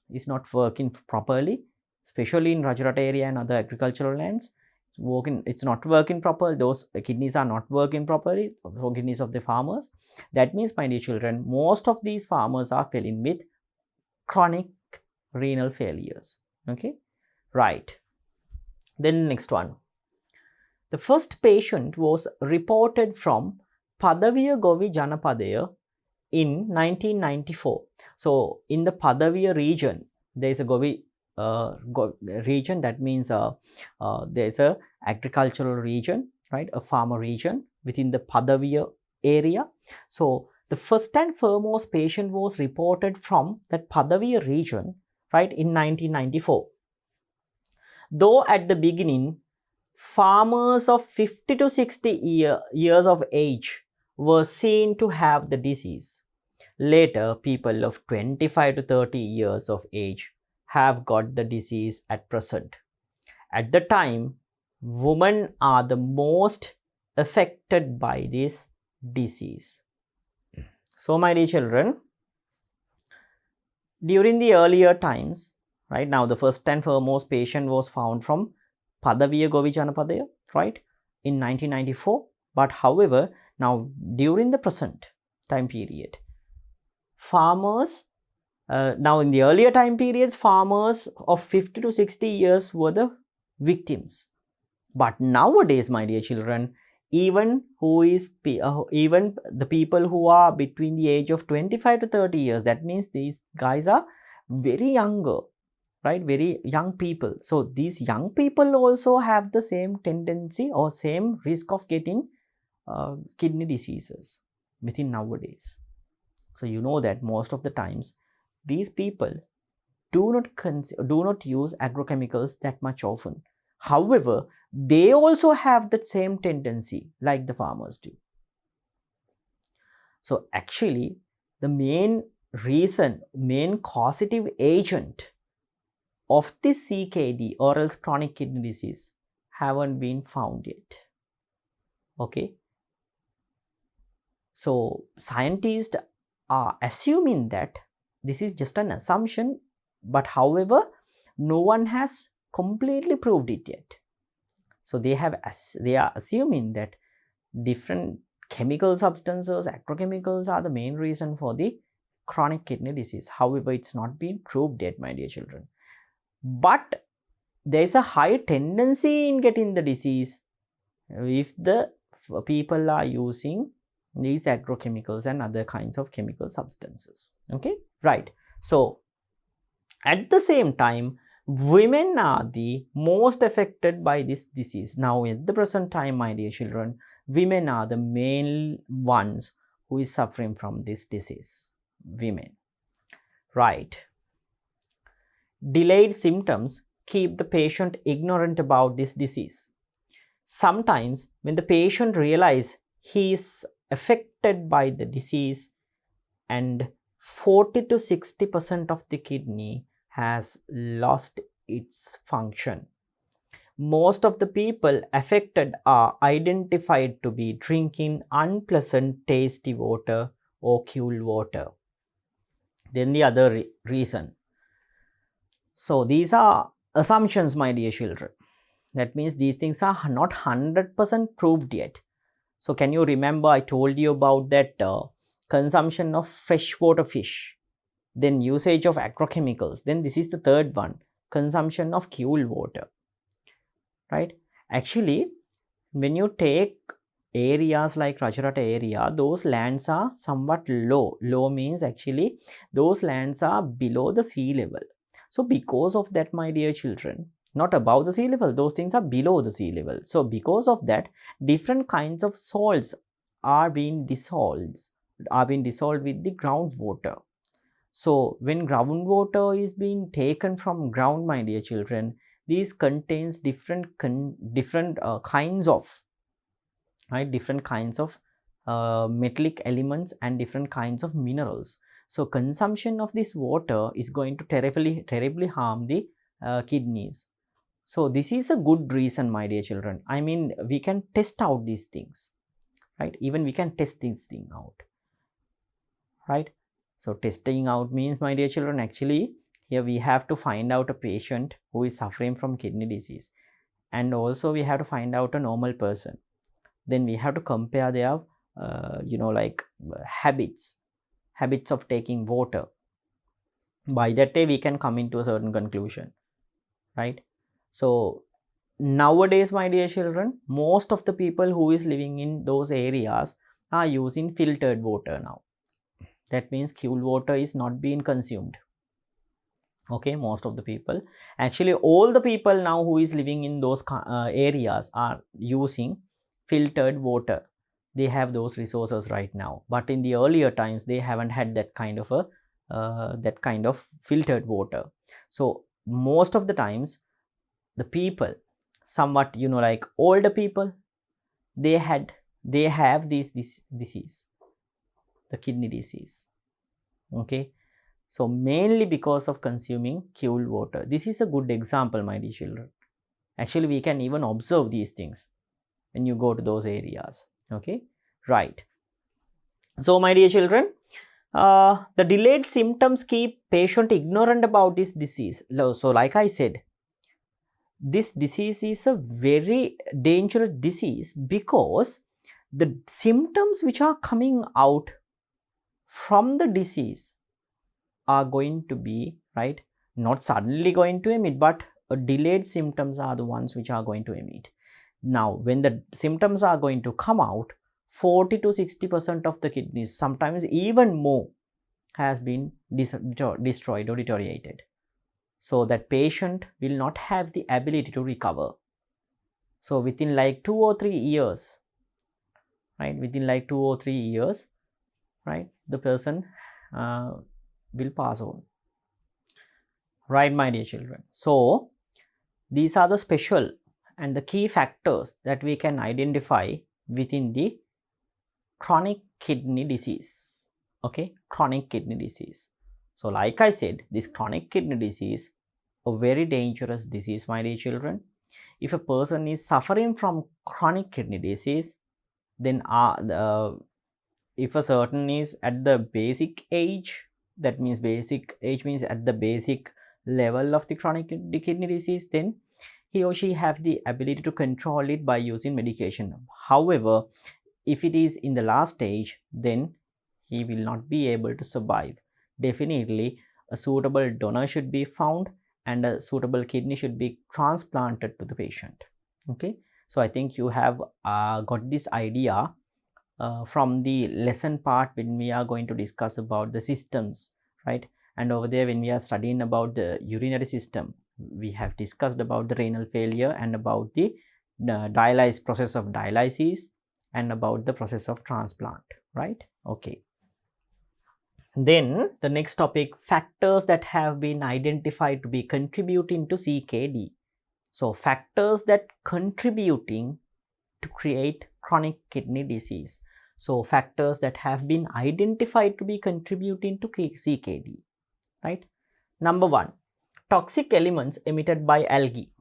is not working properly, especially in Rajrata area and other agricultural lands. It's not working properly. Those kidneys are not working properly for kidneys of the farmers. That means, my dear children, most of these farmers are filling with chronic renal failures. Okay, right. Then next one. The first patient was reported from Padaviya Govi Janapadaya in 1994. So, in the Padaviya region, there is a Govi region. That means there is a agricultural region, right? A farmer region within the Padaviya area. So, the first and foremost patient was reported from that Padaviya region, right, in 1994. Though at the beginning, farmers of 50 to 60 years of age were seen to have the disease. Later, people of 25 to 30 years of age have got the disease at present. At the time, women are the most affected by this disease. So, my dear children, during the earlier times, right now, the first and foremost patient was found from Padaviya Govi Janapadaya, right, in 1994. But however, now during the present time period, farmers, now in the earlier time periods, farmers of 50 to 60 years were the victims. But nowadays, my dear children, even the people who are between the age of 25 to 30 years, that means these guys are very younger, right, very young people. So these young people also have the same tendency or same risk of getting kidney diseases within nowadays. So you know that most of the times these people do not use agrochemicals that much often. However, they also have the same tendency like the farmers do. So actually, the main causative agent of this CKD or else chronic kidney disease haven't been found yet. Okay. So scientists are assuming that this is just an assumption, but however, no one has completely proved it yet. So they are assuming that different chemical substances, agrochemicals are the main reason for the chronic kidney disease. However, it's not been proved yet, my dear children. But there is a high tendency in getting the disease if the people are using these agrochemicals and other kinds of chemical substances. Okay, right. So at the same time, women are the most affected by this disease. Now at the present time, my dear children, women are the main ones who is suffering from this disease. Women, right. Delayed symptoms keep the patient ignorant about this disease. Sometimes when the patient realizes he is affected by the disease and 40 to 60% of the kidney has lost its function. Most of the people affected are identified to be drinking unpleasant tasty water or cool water. Then the other reason. So these are assumptions, my dear children. That means these things are not 100% proved yet. So can you remember I told you about that consumption of freshwater fish, then usage of agrochemicals, then this is the third one, consumption of cool water, right? Actually, when you take areas like Rajrata area, those lands are somewhat low. Low means actually those lands are below the sea level. So because of that, my dear children, not above the sea level, those things are below the sea level. So because of that, different kinds of salts are being dissolved with the groundwater. So when groundwater is being taken from ground, my dear children, these contains different kinds of, right, different kinds of metallic elements and different kinds of minerals. So consumption of this water is going to terribly harm the kidneys. So this is a good reason, my dear children. I mean, we can test out these things, right? Even we can test this thing out, right? So testing out means, my dear children, actually here we have to find out a patient who is suffering from kidney disease, and also we have to find out a normal person. Then we have to compare their habits of taking water. By that way we can come into a certain conclusion, right? So nowadays, my dear children, most of the people who is living in those areas are using filtered water now. That means cool water is not being consumed. Okay, most of the people, actually all the people now who is living in those areas are using filtered water. They have those resources right now, but in the earlier times they haven't had that kind of filtered water. So most of the times the people, somewhat like older people, they have this disease, the kidney disease. Okay, so mainly because of consuming cool water. This is a good example, my dear children. Actually we can even observe these things when you go to those areas. Okay, right. So my dear children, the delayed symptoms keep patient ignorant about this disease. So like I said, this disease is a very dangerous disease because the symptoms which are coming out from the disease are going to be, right, not suddenly going to emit, but delayed symptoms are the ones which are going to emit. Now when the symptoms are going to come out, 40 to 60% of the kidneys, sometimes even more, has been destroyed or deteriorated. So that patient will not have the ability to recover. So within like 2 or 3 years, right, right, the person will pass on. Right, my dear children. So these are the special and the key factors that we can identify within the chronic kidney disease. Okay, chronic kidney disease. So like I said, this chronic kidney disease, a very dangerous disease, my dear children. If a person is suffering from chronic kidney disease, then if a certain is at the basic age, that means basic age means at the basic level of the chronic kidney disease, then he or she have the ability to control it by using medication. However, if it is in the last stage, then he will not be able to survive. Definitely a suitable donor should be found and a suitable kidney should be transplanted to the patient. Okay, so I think you have got this idea from the lesson part when we are going to discuss about the systems, right? And over there, when we are studying about the urinary system, we have discussed about the renal failure and about the process of dialysis and about the process of transplant, right? Okay. Then the next topic, factors that have been identified to be contributing to CKD. So factors that contributing to create chronic kidney disease. So factors that have been identified to be contributing to CKD, right? Number 1, toxic elements emitted by algae.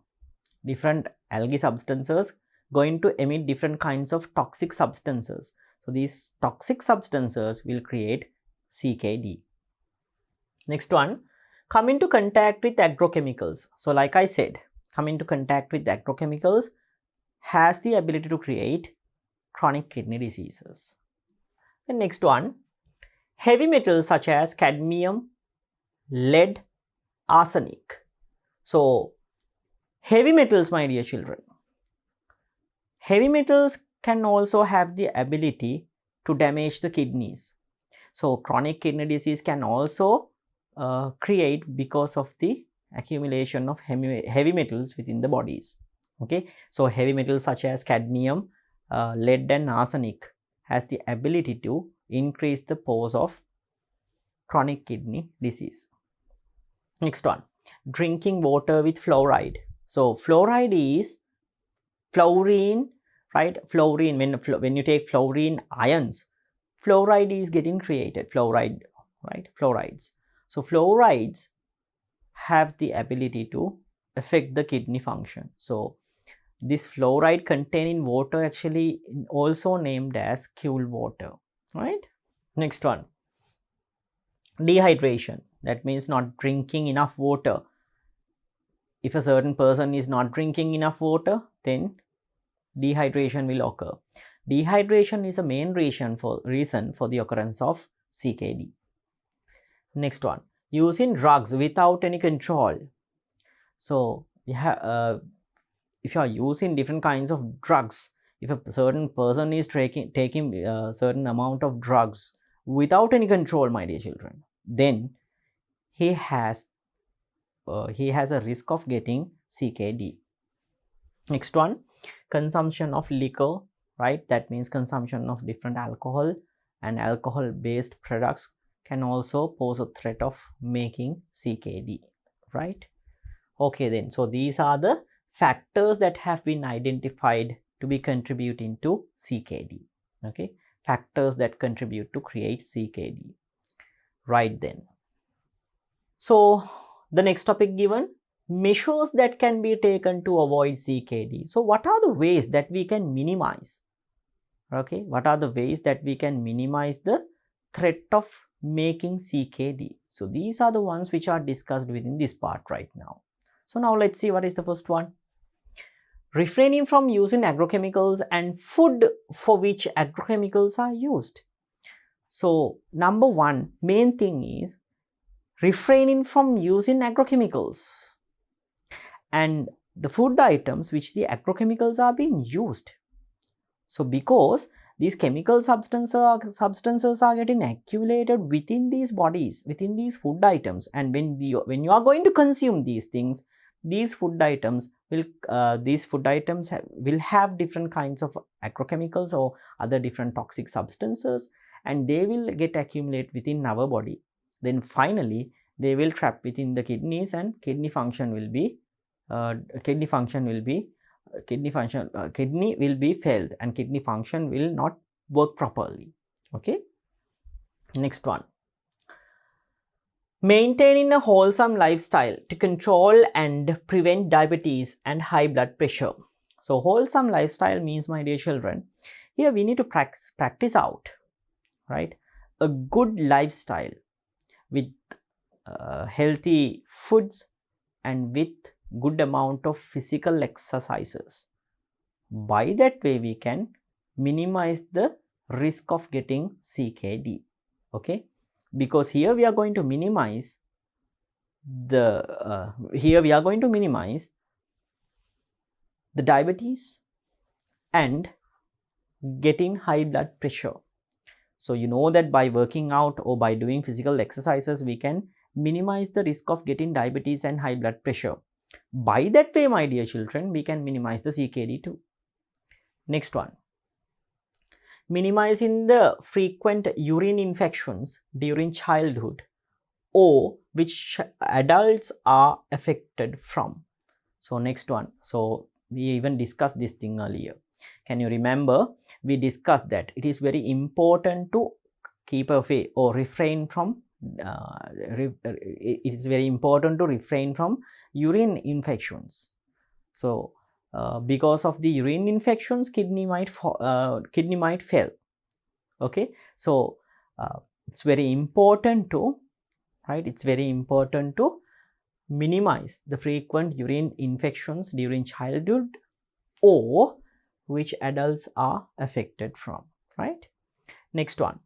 Different algae substances going to emit different kinds of toxic substances. So these toxic substances will create CKD. Next one, come into contact with agrochemicals. So like I said, come into contact with agrochemicals has the ability to create chronic kidney diseases. The next one, heavy metals such as cadmium, lead, arsenic. So heavy metals, my dear children, heavy metals can also have the ability to damage the kidneys. So chronic kidney disease can also create because of the accumulation of heavy metals within the bodies. Okay, so heavy metals such as cadmium, lead and arsenic has the ability to increase the pose of chronic kidney disease. Next one, drinking water with fluoride. So fluoride is fluorine right? Fluorine, when you take fluorine ions, fluoride is getting created, fluoride, right? Fluorides. So fluorides have the ability to affect the kidney function. So this fluoride contained in water actually also named as cool water, right? Next one, dehydration. That means not drinking enough water. If a certain person is not drinking enough water, then dehydration will occur. Dehydration is a main reason for the occurrence of CKD. Next one, using drugs without any control. So if you are using different kinds of drugs, if a certain person is taking a certain amount of drugs without any control, my dear children, then he has a risk of getting CKD. Next one, consumption of liquor, right? That means consumption of different alcohol and alcohol based products can also pose a threat of making CKD, right? Okay, then, so these are the factors that have been identified to be contributing to CKD. Okay, factors that contribute to create CKD. Right then. So the next topic given, measures that can be taken to avoid CKD. So what are the ways that we can minimize? Okay, what are the ways that we can minimize the threat of making CKD? So these are the ones which are discussed within this part right now. So now let's see what is the first one. Refraining from using agrochemicals and food for which agrochemicals are used. So number one, main thing is refraining from using agrochemicals and the food items which the agrochemicals are being used. So because these chemical substances are getting accumulated within these bodies, within these food items, and when you are going to consume these things, these food items will have different kinds of agrochemicals or other different toxic substances, and they will get accumulate within our body. Then finally they will trap within the kidneys, and kidney will be failed, and kidney function will not work properly. Okay, next one, maintaining a wholesome lifestyle to control and prevent diabetes and high blood pressure. So wholesome lifestyle means, my dear children, here we need to practice out, right, a good lifestyle with healthy foods and with good amount of physical exercises. By that way we can minimize the risk of getting CKD. Okay, because here we are going to minimize the diabetes and getting high blood pressure. So you know that by working out or by doing physical exercises we can minimize the risk of getting diabetes and high blood pressure. By that way, my dear children, we can minimize the CKD too. Next one, minimizing the frequent urine infections during childhood or which adults are affected from. So next one, so we even discussed this thing earlier. Can you remember? We discussed that it is very important to keep away or refrain from it is very important to refrain from urine infections. So because of the urine infections, kidney might fail. Okay, so it's very important to minimize the frequent urine infections during childhood or which adults are affected from, right? Next one,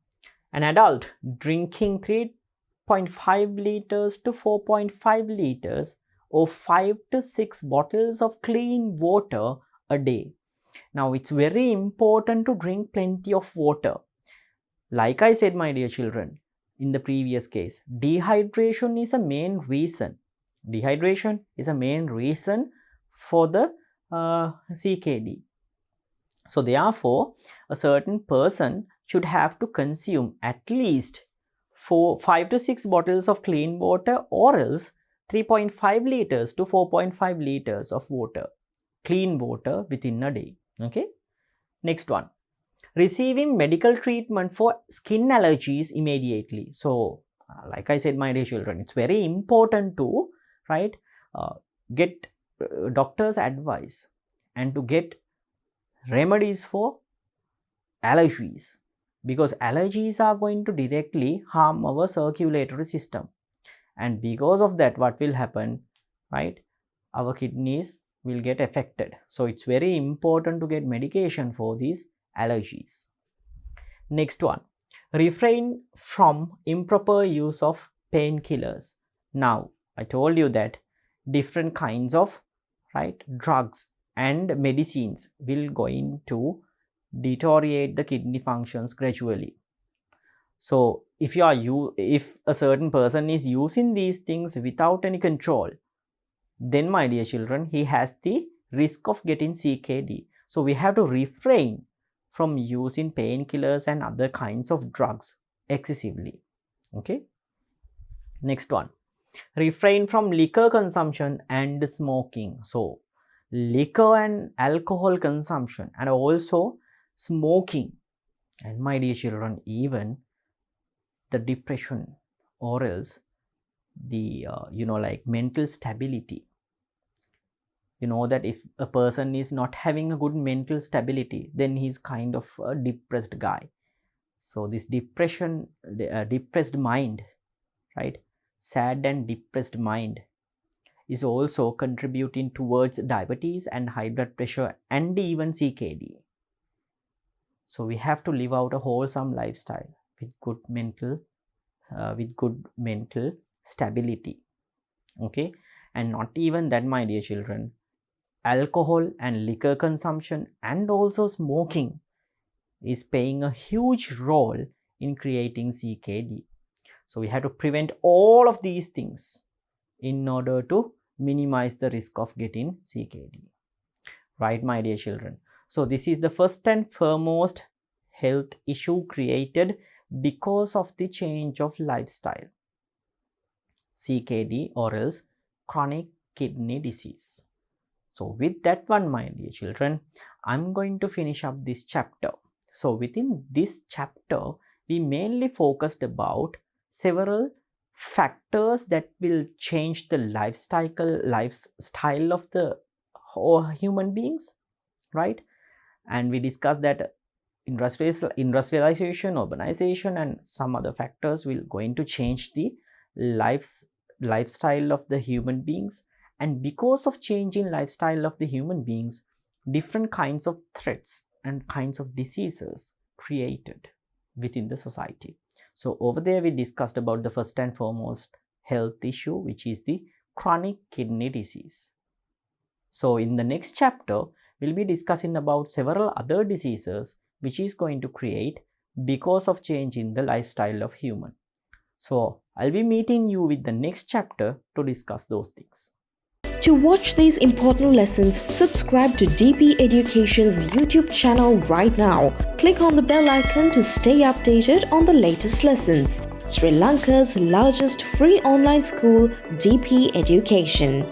an adult drinking 3.5 liters to 4.5 liters or 5 to 6 bottles of clean water a day. Now it's very important to drink plenty of water. Like I said, my dear children, in the previous case, dehydration is a main reason. Dehydration is a main reason for the CKD. So therefore, a certain person should have to consume at least 5 to 6 bottles of clean water, or else 3.5 liters to 4.5 liters of water, clean water within a day. Okay, Next one, receiving medical treatment for skin allergies immediately. So, like I said, my dear children, it's very important to, right, get doctor's advice and to get remedies for allergies, because allergies are going to directly harm our circulatory system, and because of that, what will happen, right, our kidneys will get affected. So it's very important to get medication for these allergies. Next one, refrain from improper use of painkillers. Now I told you that different kinds of, right, drugs and medicines will going to deteriorate the kidney functions gradually. So if a certain person is using these things without any control, then my dear children, he has the risk of getting CKD. So we have to refrain from using painkillers and other kinds of drugs excessively. Okay. Next one, refrain from liquor consumption and smoking. So liquor and alcohol consumption and also smoking, and my dear children, even the depression or else the like mental stability. You know that if a person is not having a good mental stability, then he's kind of a depressed guy. So this depression, depressed mind, right, sad and depressed mind is also contributing towards diabetes and high blood pressure and even CKD. So we have to live out a wholesome lifestyle with good mental stability. Okay. And not even that, my dear children, alcohol and liquor consumption and also smoking is playing a huge role in creating CKD. So we have to prevent all of these things in order to minimize the risk of getting CKD. Right, my dear children. So this is the first and foremost health issue created because of the change of lifestyle, CKD or else chronic kidney disease. So with that one, my dear children, I'm going to finish up this chapter. So within this chapter, we mainly focused about several factors that will change the lifestyle of the human beings, right? And we discussed that industrialization, urbanization, and some other factors will going to change the lifestyle of the human beings. And because of changing lifestyle of the human beings, different kinds of threats and kinds of diseases created within the society. So over there we discussed about the first and foremost health issue, which is the chronic kidney disease. So in the next chapter, we'll be discussing about several other diseases which is going to create because of change in the lifestyle of human. So I'll be meeting you with the next chapter to discuss those things. To watch these important lessons, subscribe to DP Education's YouTube channel right now. Click on the bell icon to stay updated on the latest lessons. Sri Lanka's largest free online school, DP Education.